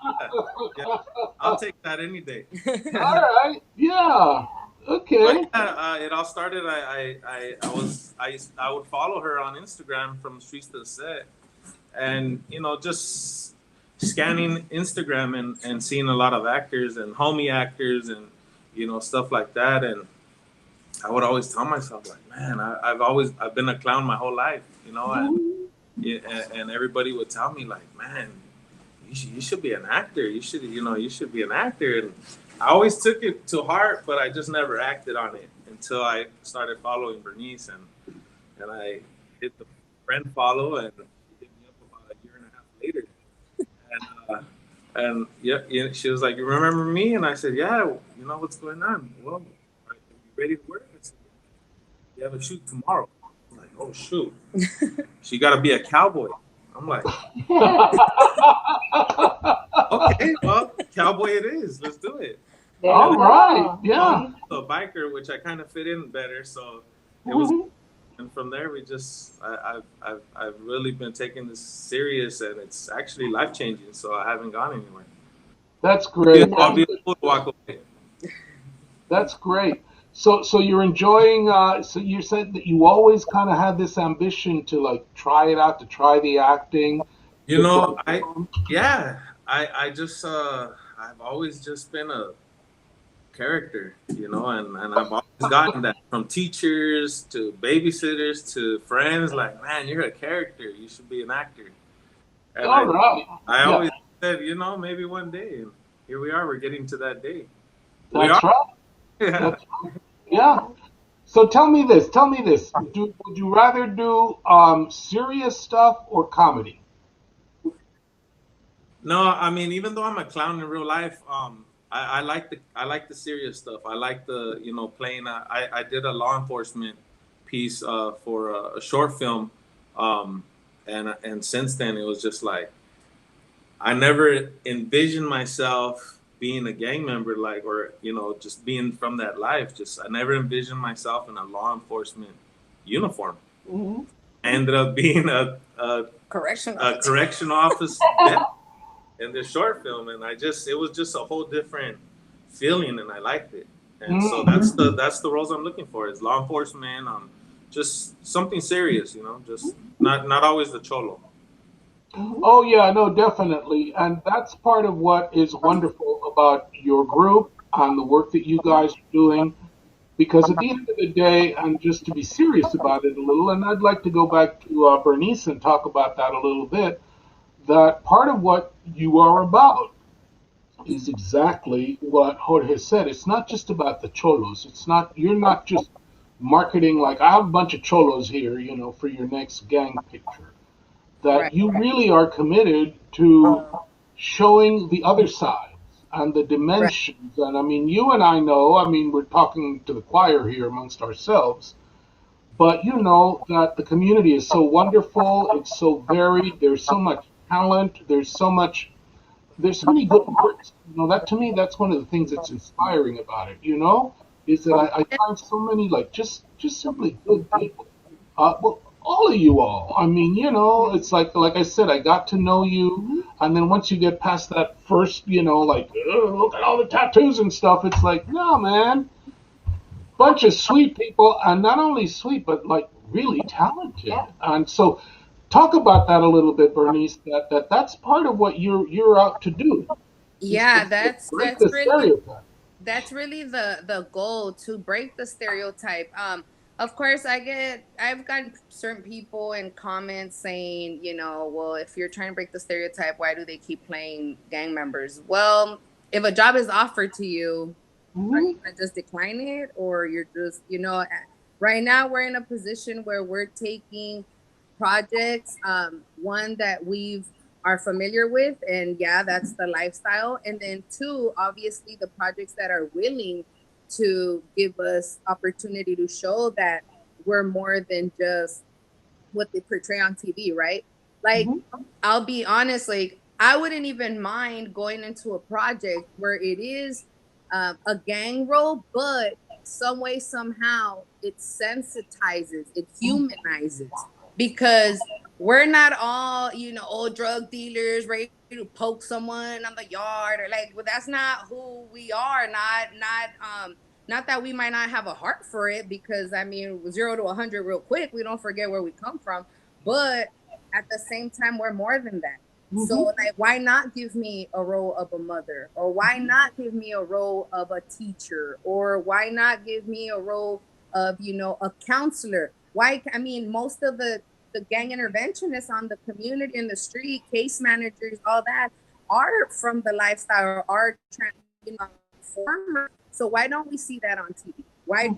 Yeah. I'll take that any day. All right. Yeah. Okay. But, it all started. I would follow her on Instagram from streets to the set, and just scanning Instagram and seeing a lot of actors and homie actors and stuff like that. And I would always tell myself, like, man, I've been a clown my whole life, and everybody would tell me, like, man, you should be an actor. You should be an actor. And I always took it to heart, but I just never acted on it until I started following Berenice, and I hit the friend follow, and she hit me up about a year and a half later. And yeah, she was like, "You remember me?" And I said, "Yeah. What's going on? Well, are you ready to work?" I said, "You have a shoot tomorrow." I'm like, "Oh shoot!" She got to be a cowboy. I'm like, okay, well, cowboy it is. Let's do it. All right. Yeah. A biker, which I kind of fit in better. So it was, and from there we just, I've really been taking this serious, and it's actually life changing. So I haven't gone anywhere. That's great. I'll be able to walk away. That's great. So you're enjoying. So you said that you always kind of had this ambition to like try it out, to try the acting. I just I've always just been a character, and I've always gotten that from teachers to babysitters to friends. Like, man, you're a character. You should be an actor. And All right. I always said, maybe one day. And here we are. We're getting to that day. That's right. Yeah. That's right. Yeah. So tell me this. Would you rather do serious stuff or comedy? No, I mean, even though I'm a clown in real life, I like the serious stuff. I like the playing. I did a law enforcement piece for a short film, um, and since then it was just like I never envisioned myself being a gang member, like, or just being from that life. Just I never envisioned myself in a law enforcement uniform. Mhm. I ended up being Correction a officer. correction officer in this short film, and it was just a whole different feeling, and I liked it. And so that's the roles I'm looking for is law enforcement, just something serious, just not always the cholo. Oh yeah, no, definitely, and that's part of what is wonderful about your group and the work that you guys are doing. Because at the end of the day, and just to be serious about it a little, and I'd like to go back to Bernice and talk about that a little bit. That part of what you are about is exactly what Jorge said. It's not just about the cholos. It's not you're not just marketing like I have a bunch of cholos here, for your next gang picture. That Right. you really are committed to showing the other sides and the Right. dimensions. And I mean, you and I know, I mean, we're talking to the choir here amongst ourselves, but you know that the community is so wonderful. It's so varied. There's so much talent. There's so many good hearts. That to me, that's one of the things that's inspiring about it. Is that I find so many like just simply good people. Well, all of you all. I mean, it's like I said, I got to know you, and then once you get past that first, like look at all the tattoos and stuff. It's like, no, man, bunch of sweet people, and not only sweet, but like really talented. And so, talk about that a little bit, Bernice. That's part of what you're out to do is Yeah, to that's break that's the really stereotype. that's really the goal, to break the stereotype. Of course, I've gotten certain people in comments saying, well, if you're trying to break the stereotype, why do they keep playing gang members? Well, if a job is offered to you, are you Mhm. gonna just decline it, or you're just, right now we're in a position where we're taking projects, one that we've are familiar with, and yeah, that's the lifestyle. And then two, obviously the projects that are willing to give us opportunity to show that we're more than just what they portray on TV, right? Like, Mhm. I'll be honest, like, I wouldn't even mind going into a project where it is a gang role, but some way, somehow, it sensitizes, it humanizes, because we're not all, old drug dealers ready to poke someone on the yard, or like, well, that's not who we are. Not that we might not have a heart for it, because I mean, 0 to 100 real quick, we don't forget where we come from. But at the same time, we're more than that. So, Mhm. like, why not give me a role of a mother? Or why not give me a role of a teacher? Or why not give me a role of, a counselor? Why? I mean, most of the gang interventionists on the community in the street, case managers, all that, are from the lifestyle, are former. So why don't we see that on TV? Why,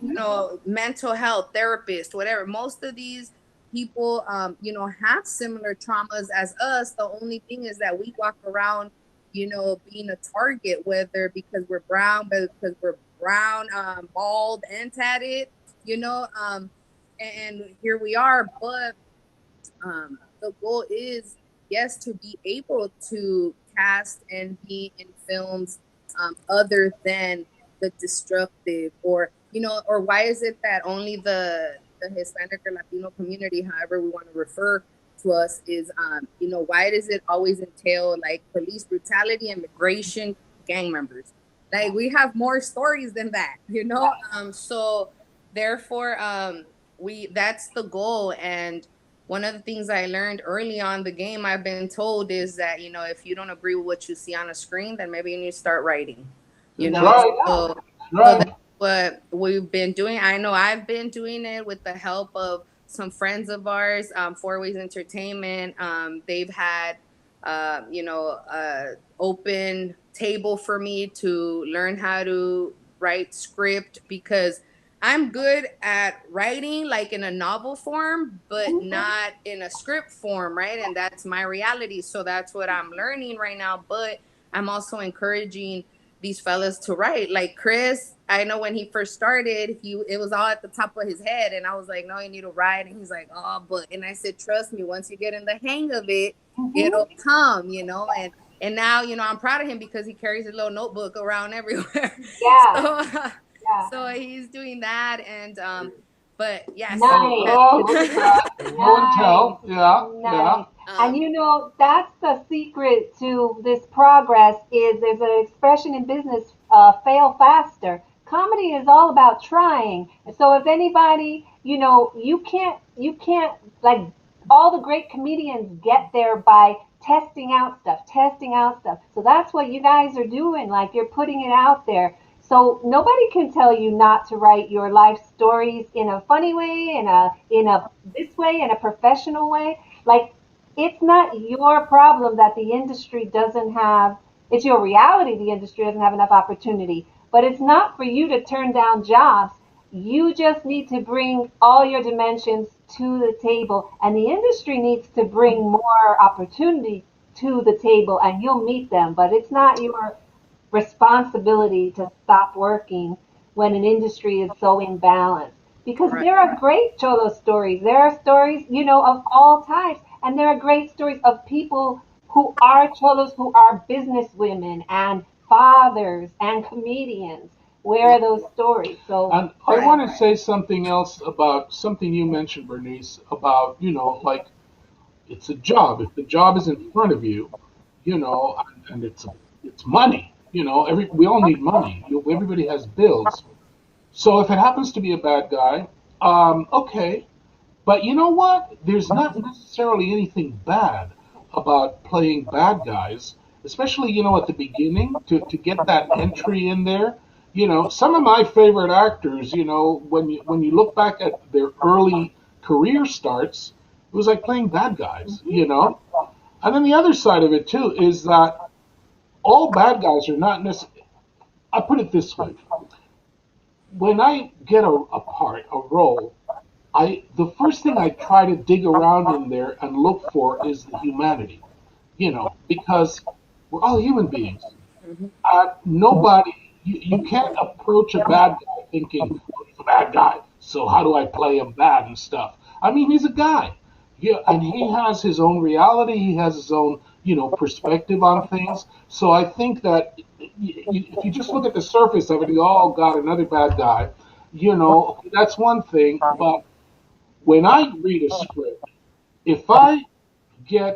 mental health therapist, whatever. Most of these people, have similar traumas as us. The only thing is that we walk around, being a target, whether because we're brown, but because we're brown, bald, and tatted, you know, um, and here we are. But the goal is, yes, to be able to cast and be in films, other than the destructive, or why is it that only the Hispanic or Latino community, however we want to refer to us, is, why does it always entail like police brutality, immigration, gang members? Like, we have more stories than that, so therefore, we that's the goal. And one of the things I learned early on the game, I've been told, is that, if you don't agree with what you see on a screen, then maybe you need to start writing, That's right. so That's that's right. what we've been doing. I know I've been doing it with the help of some friends of ours, Four Ways Entertainment. They've had, open table for me to learn how to write script, because I'm good at writing like in a novel form, but not in a script form, right? And that's my reality. So that's what I'm learning right now. But I'm also encouraging these fellas to write. Like Chris, I know when he first started, it was all at the top of his head. And I was like, no, you need to write. And he's like, oh, but and I said, trust me, once you get in the hang of it, it'll come, and now, I'm proud of him because he carries a little notebook around everywhere. Yeah. So Yeah. so he's doing that, and but yes. Nice. Oh, look at that. Show and tell. Yeah, yeah. Nice. And that's the secret to this progress is there's an expression in business, fail faster. Comedy is all about trying. And so if anybody, you can't like all the great comedians get there by testing out stuff, testing out stuff. So that's what you guys are doing. Like you're putting it out there. So nobody can tell you not to write your life stories in a funny way, in a this way, in a professional way. Like it's not your problem that the industry doesn't have. It's your reality. The industry doesn't have enough opportunity, but it's not for you to turn down jobs. You just need to bring all your dimensions to the table, and the industry needs to bring more opportunity to the table, and you'll meet them. But it's not your responsibility to stop working when an industry is so imbalanced. Because there are great Cholo stories. There are stories, of all types. And there are great stories of people who are Cholos, who are business women and fathers and comedians. Where are those stories? So, And I want to say something else about something you mentioned, Bernice, about, like it's a job. If the job is in front of you, and it's money, we all need money. Everybody has bills. So if it happens to be a bad guy, okay. But you know what? There's not necessarily anything bad about playing bad guys, especially, at the beginning to get that entry in there. Some of my favorite actors, when you look back at their early career starts, it was like playing bad guys. And then the other side of it too is that all bad guys are not necessarily. I put it this way: when I get a part, a role, the first thing I try to dig around in there and look for is the humanity, because we're all human beings. Nobody, you can't approach a bad guy thinking, oh, he's a bad guy, so how do I play him bad and stuff? I mean, he's a guy. Yeah, and he has his own reality. He has his own, perspective on things. So I think that if you just look at the surface of it, you go, oh, God, another bad guy. That's one thing. But when I read a script, if I get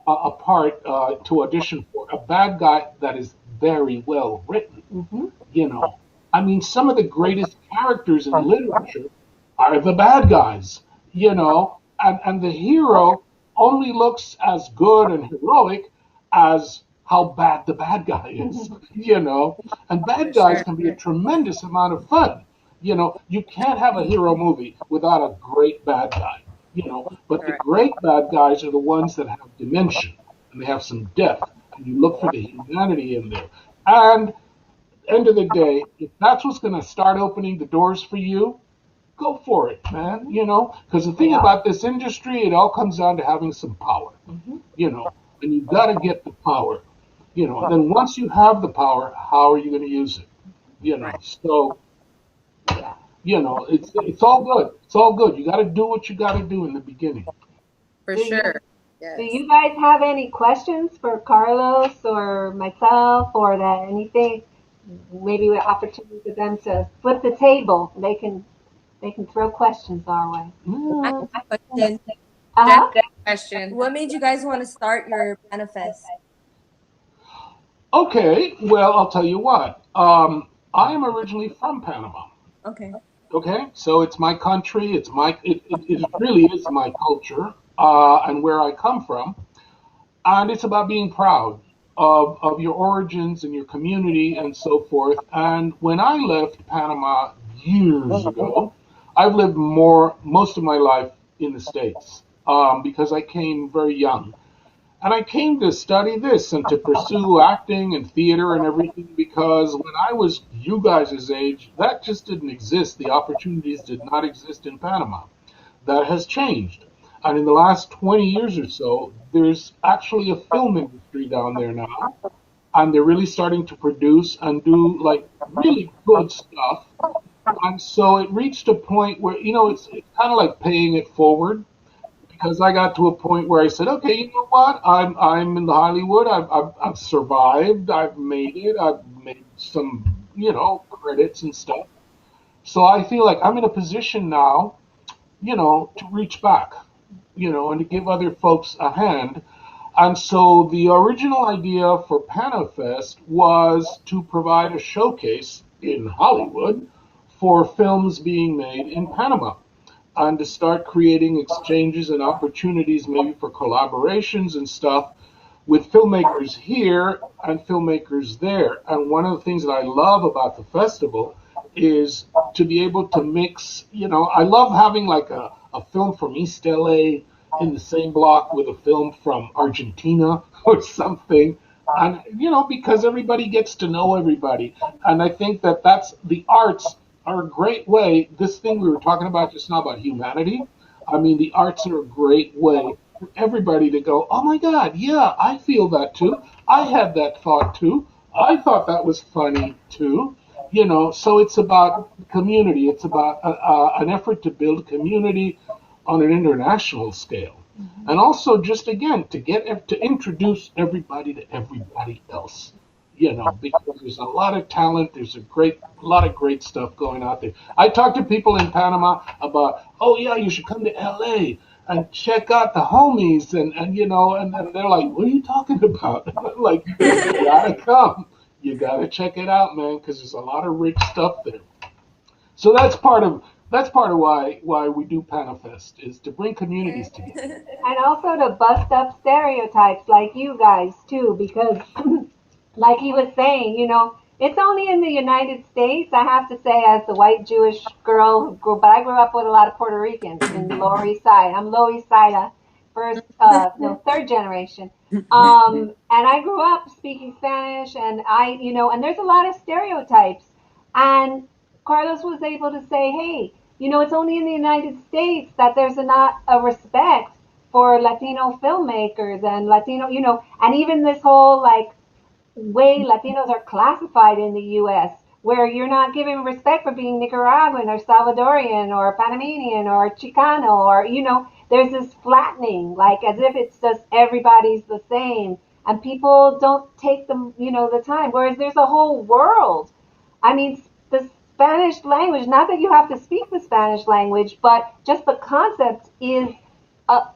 a part to audition for a bad guy that is very well written, I mean, some of the greatest characters in literature are the bad guys, and the hero only looks as good and heroic as how bad the bad guy is. And bad guys can be a tremendous amount of fun. You can't have a hero movie without a great bad guy. But the great bad guys are the ones that have dimension and they have some depth, and you look for the humanity in there. And end of the day, if that's what's going to start opening the doors for you, go for it, man. Because the thing about this industry, it all comes down to having some power. And you've got to get the power. And then once you have the power, how are you going to use it? So it's all good. It's all good. You got to do what you got to do in the beginning. For sure. Yes. Do you guys have any questions for Carlos or myself or that anything? Maybe an opportunity for them to flip the table. They can throw questions our way. I have a question. Question. What made you guys want to start your manifest? Okay, well, I'll tell you what. I am originally from Panama. Okay. Okay, so it's my country. It really is my culture and where I come from, and it's about being proud of your origins and your community and so forth. And when I left Panama years ago, I've lived most of my life in the States because I came very young. And I came to study this and to pursue acting and theater and everything because when I was you guys' age, that just didn't exist. The opportunities did not exist in Panama. That has changed. And in the last 20 years or so, there's actually a film industry down there now. And they're really starting to produce and do like really good stuff. And so it reached a point where, it's kind of like paying it forward because I got to a point where I said, okay, you know what? I'm in the Hollywood. I've survived. I've made it. I've made some, credits and stuff. So I feel like I'm in a position now, to reach back, and to give other folks a hand. And so the original idea for PanaFest was to provide a showcase in Hollywood for films being made in Panama and to start creating exchanges and opportunities maybe for collaborations and stuff with filmmakers here and filmmakers there. And one of the things that I love about the festival is to be able to mix, I love having like a film from East LA in the same block with a film from Argentina or something. And, because everybody gets to know everybody. And I think that that's the arts are a great way. This thing we were talking about just now about humanity. I mean, the arts are a great way for everybody to go, oh my God, yeah, I feel that too. I had that thought too. I thought that was funny too. So it's about community. It's about an effort to build community on an international scale. And also just again to introduce everybody to everybody else. Because there's a lot of talent, there's a lot of great stuff going out there. I talk to people in Panama about, oh yeah, you should come to LA and check out the homies and they're like, what are you talking about? Like, you gotta come. You gotta check it out, man, because there's a lot of rich stuff there. So that's part of why we do PanaFest is to bring communities together. And also to bust up stereotypes like you guys too, because like he was saying, it's only in the United States. I have to say, as the white Jewish girl but I grew up with a lot of Puerto Ricans in the Lower East Side. I'm Lower East Side, first, no, third generation. And I grew up speaking Spanish, and and there's a lot of stereotypes. And Carlos was able to say, hey, it's only in the United States that there's not a respect for Latino filmmakers and Latino, and even this whole like way Latinos are classified in the U.S., where you're not given respect for being Nicaraguan or Salvadorian or Panamanian or Chicano or, there's this flattening, like as if it's just everybody's the same. And people don't take the time, whereas there's a whole world. I mean, the Spanish language, not that you have to speak the Spanish language, but just the concept is a,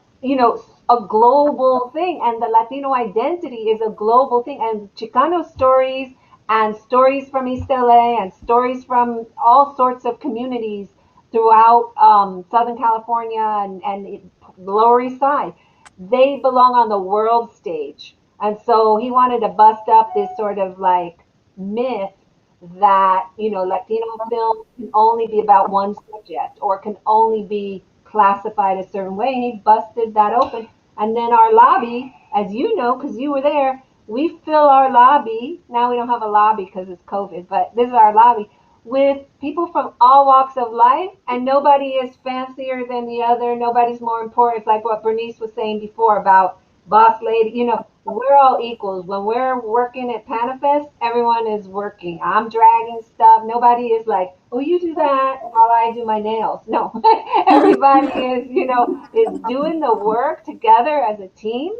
a global thing, and the Latino identity is a global thing. And Chicano stories and stories from East LA and stories from all sorts of communities throughout Southern California and the Lower East Side, they belong on the world stage. And so he wanted to bust up this sort of like myth that, Latino film can only be about one subject or can only be classified a certain way. And he busted that open. And then our lobby, as you know, because you were there, we fill our lobby. Now we don't have a lobby because it's COVID, but this is our lobby with people from all walks of life, and nobody is fancier than the other. Nobody's more important. It's like what Bernice was saying before about boss lady. We're all equals. When we're working at PanaFest, everyone is working. I'm dragging stuff. Nobody is like, oh, you do that while I do my nails. No, everybody is doing the work together as a team,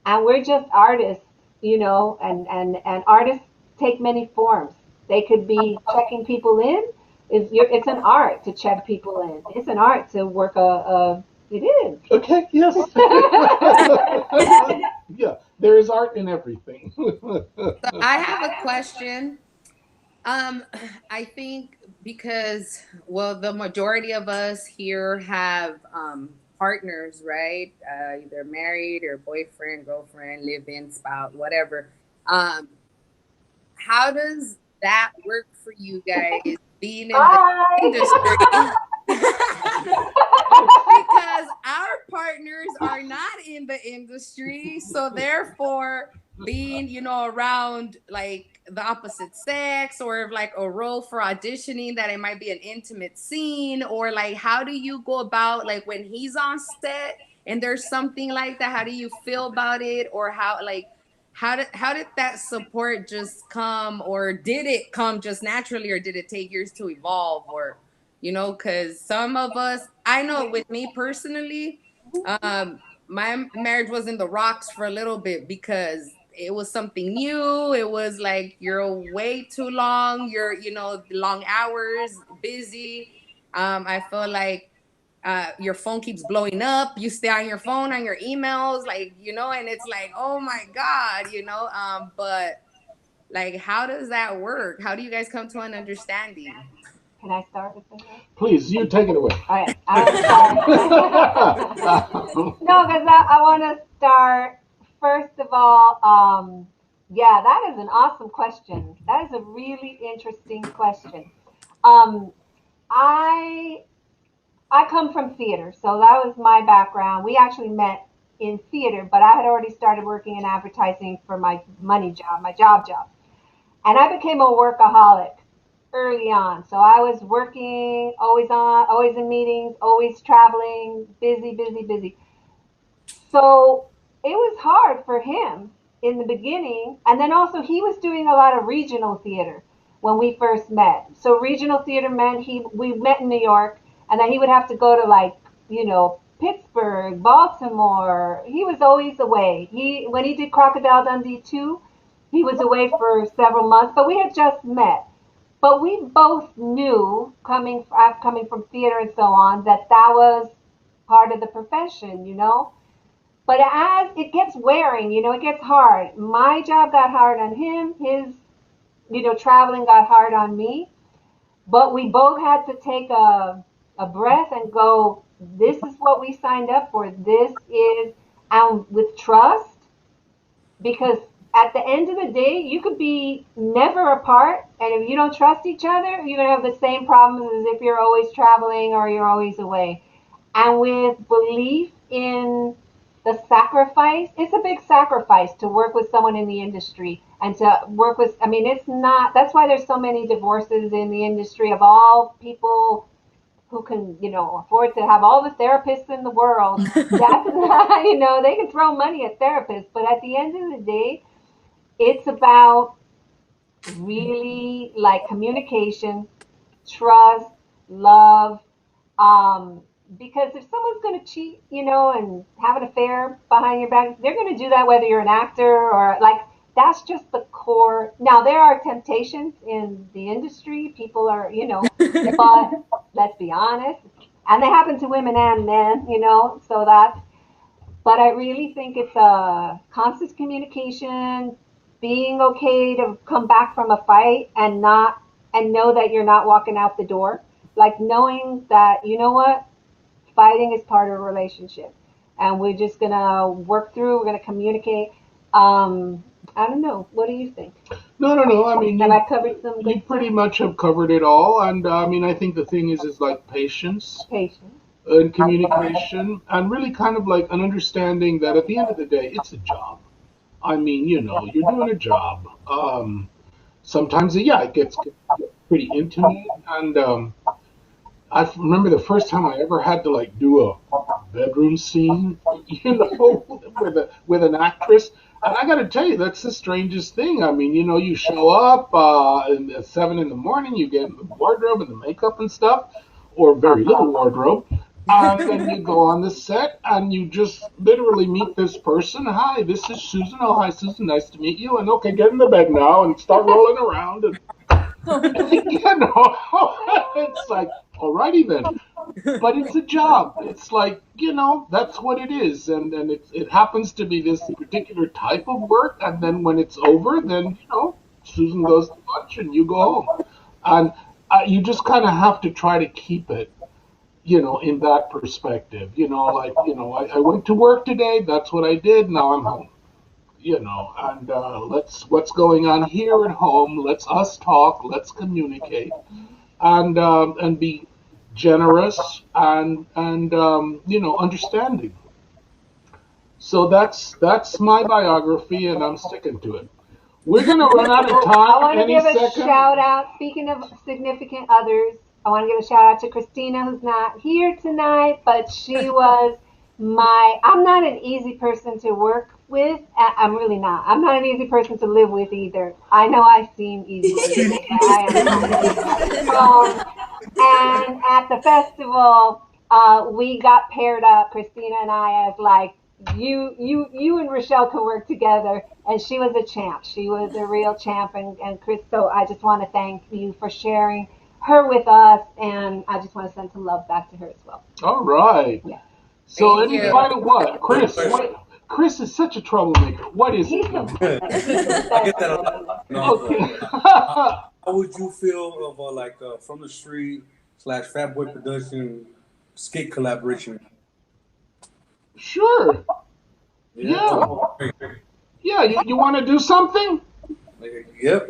and we're just artists, and artists take many forms. They could be checking people in. It's an art to check people in. It's an art to work it is. Okay, yes. Yeah, there is art in everything. So I have a question. I think because, well, the majority of us here have partners, right? Either married or boyfriend, girlfriend, live-in, spouse, whatever. How does that work for you guys being in the Bye. industry? because our partners are not in the industry, so therefore being, around like the opposite sex, or like a role for auditioning that it might be an intimate scene, or like how do you go about like when he's on set and there's something like that, how do you feel about it? Or how did that support just come, or did it come just naturally, or did it take years to evolve? Or because some of us, I know with me personally, my marriage was in the rocks for a little bit because it was something new. It was like you're way too long, you're long hours, busy. I feel like your phone keeps blowing up. You stay on your phone, on your emails, like, and it's like, oh my God, but like, how does that work? How do you guys come to an understanding? Can I start with this? Please, you take it away. All right. No, because I want to start, first of all, yeah, that is an awesome question. That is a really interesting question. Um, I I come from theater, so that was my background. We actually met in theater, but I had already started working in advertising for my money job, my job. And I became a workaholic early on. So I was working, always on, always in meetings, always traveling, busy, busy, busy. So it was hard for him in the beginning. And then also he was doing a lot of regional theater when we first met. So regional theater meant we met in New York, and then he would have to go to like, Pittsburgh, Baltimore. He was always away. When he did Crocodile Dundee 2, he was away for several months, but we had just met. But we both knew, coming from theater and so on, that was part of the profession. But as it gets wearing, it gets hard. My job got hard on him. His, traveling got hard on me. But we both had to take a breath and go, this is what we signed up for. This is, and with trust, because at the end of the day, you could be never apart, and if you don't trust each other, you're going to have the same problems as if you're always traveling or you're always away. And with belief in the sacrifice, it's a big sacrifice to work with someone in the industry and to work with, it's not, that's why there's so many divorces in the industry of all people who can, afford to have all the therapists in the world. That's not, they can throw money at therapists, but at the end of the day, it's about really like communication, trust, love. Because if someone's going to cheat, and have an affair behind your back, they're going to do that whether you're an actor or like, that's just the core. Now, there are temptations in the industry. People are, but let's be honest. And they happen to women and men, so but I really think it's a constant communication, being okay to come back from a fight and know that you're not walking out the door. Like knowing that, what? Fighting is part of a relationship. And we're just going to work through, we're going to communicate. I don't know. What do you think? No. Have I covered some good you pretty much have covered it all. And I think the thing is like patience patience? and communication, and really kind of like an understanding that at the end of the day, it's a job. You're doing a job. Sometimes, yeah, it gets pretty intimate. And I remember the first time I ever had to like do a bedroom scene, with an actress. And I got to tell you, that's the strangest thing. You show up at 7 in the morning, you get the wardrobe and the makeup and stuff, or very little wardrobe. And then you go on the set and you just literally meet this person. Hi, this is Susan. Oh, hi, Susan. Nice to meet you. And okay, get in the bed now and start rolling around. And it's like, alrighty then. But it's a job. It's like, that's what it is. And it happens to be this particular type of work. And then when it's over, then, Susan goes to lunch and you go home. And you just kind of have to try to keep it, in that perspective. I went to work today. That's what I did. Now I'm home. And what's going on here at home. Let's us talk. Let's communicate, and be generous, and understanding. So that's my biography, and I'm sticking to it. We're gonna run out of I time want to any give a second. shout out. Speaking of significant others, I want to give a shout out to Christina, who's not here tonight, but she was my. I'm not an easy person to work with. I'm really not. I'm not an easy person to live with either. I know I seem easy to live with, but I am not. And at the festival, we got paired up, Christina and I, as like you and Rochelle could work together, and she was a champ. She was a real champ, and Chris. So I just want to thank you for sharing her with us, and I just want to send some love back to her as well. All right. Yeah. So Thank any you. final what, Chris? What? Chris is such a troublemaker. What is He's it? the I get that a lot. No, Okay. how would you feel of from the street / Fat Boy Production skit collaboration? Sure. Yeah. Yeah. You want to do something? Yep.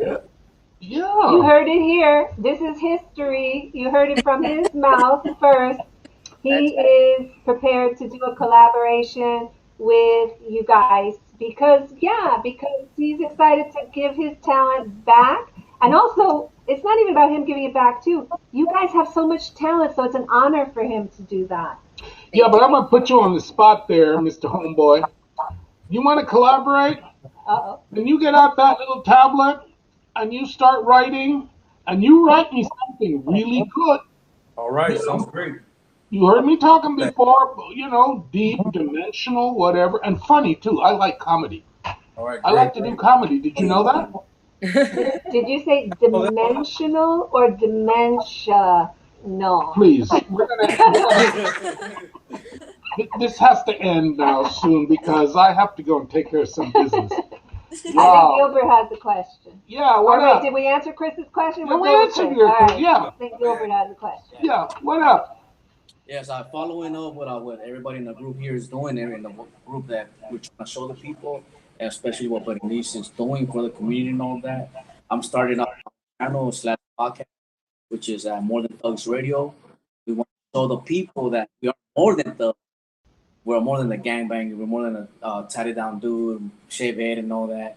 Yeah. You heard it here. This is history. You heard it from his mouth first. He is prepared to do a collaboration with you guys because he's excited to give his talent back. And also, it's not even about him giving it back too. You guys have so much talent, so it's an honor for him to do that. Yeah, but I'm gonna put you on the spot there, Mr. Homeboy. You want to collaborate? Uh-oh. Then you get out that little tablet and you start writing, and you write me something really good. All right, sounds great. You heard me talking before, deep, dimensional, whatever, and funny too. I like comedy. All right, I like to do comedy. Did you know that? Did you say dimensional or dementia? No. Please, this has to end now soon because I have to go and take care of some business. I think Wow. Gilbert has a question. Yeah, Or what wait, up? did we answer Chris's question? Yeah, We'll we go with answered Chris. your All question. right. Yeah. I think Gilbert has a question. Yeah, what up? Yes, following up what everybody in the group here is doing, and in the group that we're trying to show the people, and especially what Berenice is doing for the community and all that. I'm starting up a channel / podcast, which is More Than Thugs Radio. We want to show the people that we are more than thugs. We're more than a gangbanger. We're more than a tatted down dude, shave head, and all that.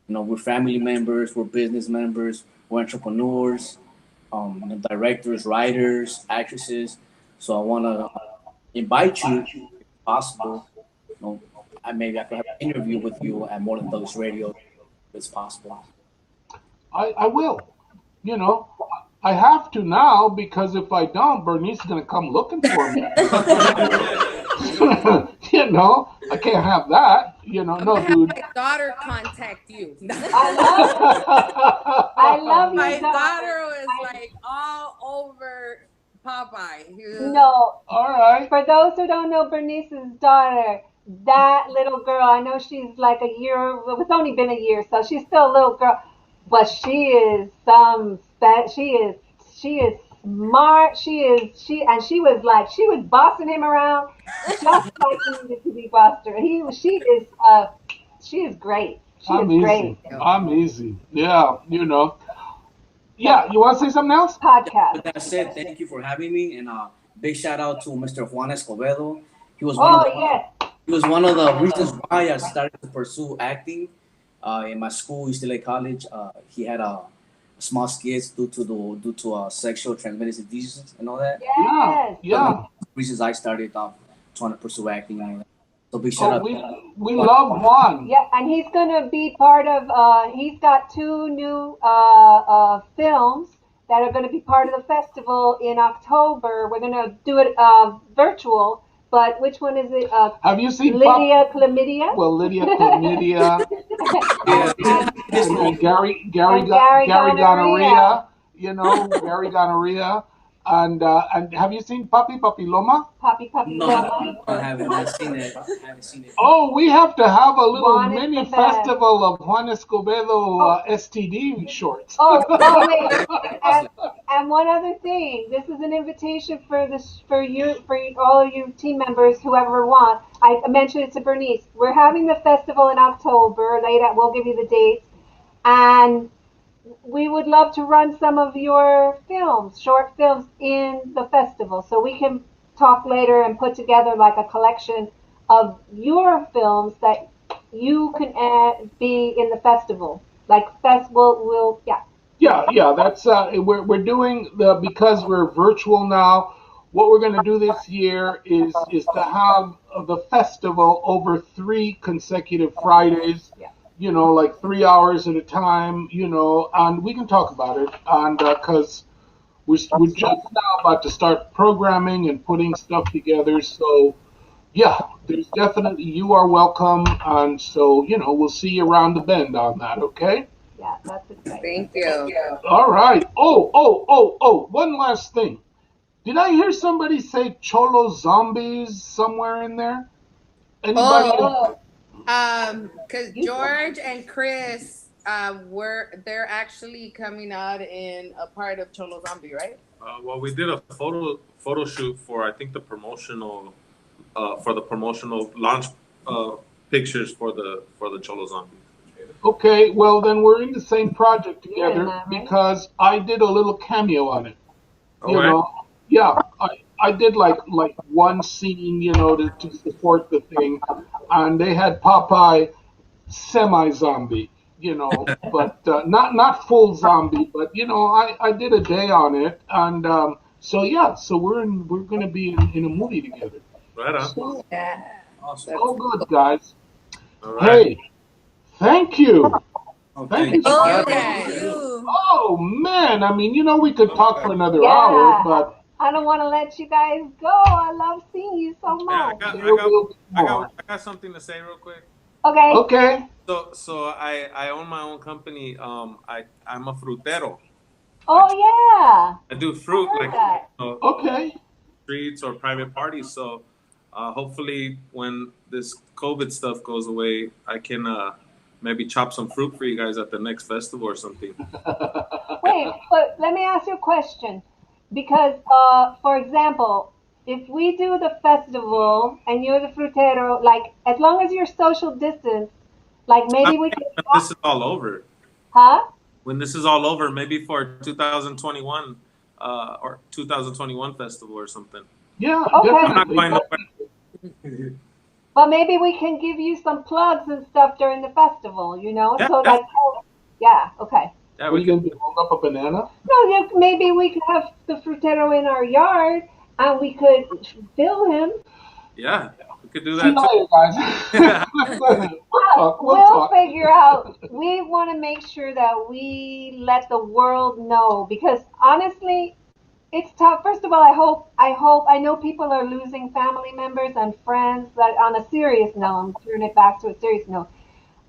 We're family members. We're business members. We're entrepreneurs, directors, writers, actresses. So I want to invite you, if possible. Maybe I could have an interview with you at More Than Thugs Radio, if it's possible. I will. You know, I have to now because if I don't, Bernice is going to come looking for me. I can't have that. No, dude. My daughter contact you. I love your My daughter. daughter was like all over Popeye. No. All right. For those who don't know Bernice's daughter, that little girl, I know she's like a year, well, it's only been a year, so she's still a little girl, but she is she is smart. She was bossing him around just like he needed to be bossed around. She is great. She is great. I'm easy. Yeah, Yeah, you want to say something else? Podcast. With that said, thank you for having me, and big shout out to Mr. Juan Escobedo. He was one of the reasons why I started to pursue acting in my school, UCLA College. He had a small skits due to sexual transmitted diseases and all that. Yes. Yeah. Reasons I started trying to pursue acting and all that. So big shout out. We love Juan. Yeah, and he's gonna be part of. He's got 2 new films that are gonna be part of the festival in October. We're gonna do it virtual. But which one is it? Have you seen Lydia Chlamydia? Well, Lydia Chlamydia. and Gary Gonorrhea. Gary Gonorrhea. And have you seen Papi Papiloma? Papi No, Papiloma. I haven't seen it. Oh, we have to have a little Juan is mini the best. Festival of Juan Escobedo STD shorts. Oh, wait. And one other thing, this is an invitation for all of you team members, whoever want. I mentioned it to Bernice. We're having the festival in October. We'll give you the dates, and we would love to run some of your films, short films, in the festival. So we can talk later and put together like a collection of your films that you can be in the festival. Like festival will, yeah. Yeah. That's we're doing because we're virtual now. What we're going to do this year is to have the festival over 3 consecutive Fridays. Yeah. Like 3 hours at a time. And we can talk about it. And because we're just now about to start programming and putting stuff together. So yeah, there's definitely you are welcome. And so we'll see you around the bend on that. Okay. Yeah, that's exciting. Thank you. All right. Oh. One last thing. Did I hear somebody say Cholo Zombies somewhere in there? Anybody? Because George and Chris they're actually coming out in a part of Cholo Zombie, right? Well, we did a photo shoot for I think the promotional launch pictures for the Cholo Zombie. Okay, well then we're in the same project You're in together that, right? because I did a little cameo on it. All You right. know, yeah, I did like one scene, to support the thing, and they had Popeye semi-zombie, but not full zombie, but I did a day on it, and so yeah, so we're gonna be in a movie together. Right on. So, Yeah. Awesome. all good, guys. All right. Hey, thank you. Oh, Thank you thanks. so Oh, much. yeah. You. Oh man, I mean, we could talk for another Yeah. hour, but I don't want to let you guys go. I love seeing you so Yeah, much. there will be more. I got something to say real quick. Okay. Okay. So I own my own company. I'm a frutero. Oh yeah. I do I fruit heard like that. Okay. streets or private parties. So hopefully when this COVID stuff goes away, I can maybe chop some fruit for you guys at the next festival or something. Wait, but let me ask you a question. Because, for example, if we do the festival and you're the frutero, like, as long as you're social distance, like maybe we could, When this is all over. huh? When this is all over, maybe for 2021 or 2021 festival or something. Yeah, Okay. I'm not definitely. going nowhere. But maybe we can give you some plugs and stuff during the festival, Yeah, So yeah. like, yeah, okay. Yeah, What are we you can. gonna do? Hold up a banana? No, yeah, maybe we could have the frutero in our yard and we could fill him. Yeah, we could do See you that too. later, guys. We'll talk. We'll We'll talk. figure out. We want to make sure that we let the world know because honestly, it's tough. First of all, I know people are losing family members and friends. That on a serious note, I'm turning it back to a serious note.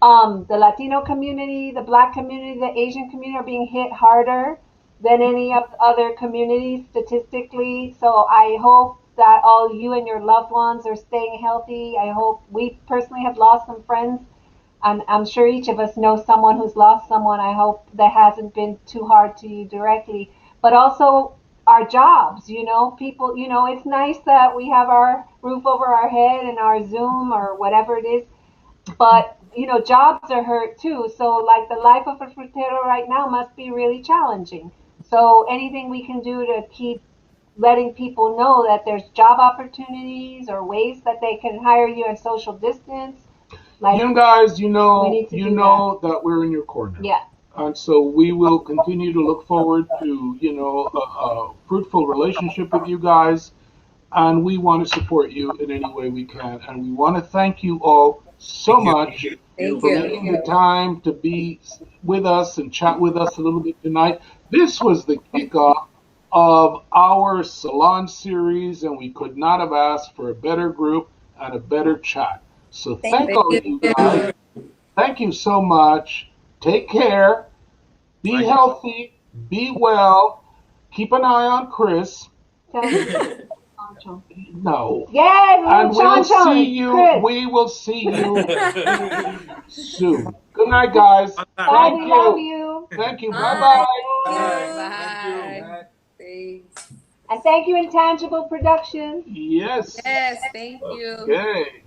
The Latino community, the Black community, the Asian community are being hit harder than any of the other communities statistically. So I hope that all you and your loved ones are staying healthy. I hope we personally have lost some friends. I'm sure each of us knows someone who's lost someone. I hope that hasn't been too hard to you directly. But also our jobs, people, it's nice that we have our roof over our head and our Zoom or whatever it is, but jobs are hurt too. So like the life of a frutero right now must be really challenging. So anything we can do to keep letting people know that there's job opportunities or ways that they can hire you at social distance, like You guys, we need to do that we're in your corner. yeah. And so we will continue to look forward to, a fruitful relationship with you guys. And we want to support you in any way we can. And we want to thank you all so much Thank for you. making the time to be with us and chat with us a little bit tonight. This was the kickoff of our Salon Series, and we could not have asked for a better group and a better chat. So thank all of you guys. Thank you so much. Take care. Be healthy. Be well. Keep an eye on Chris. Tell him. No. Yes, And we'll Chon see you. Chris. We will see you soon. Good night, guys. Bye, Thank we love you. you. Thank you. Bye. Bye bye. Bye. Thanks. And thank you, Intangible Productions. Yes. Yes, thank you. Okay.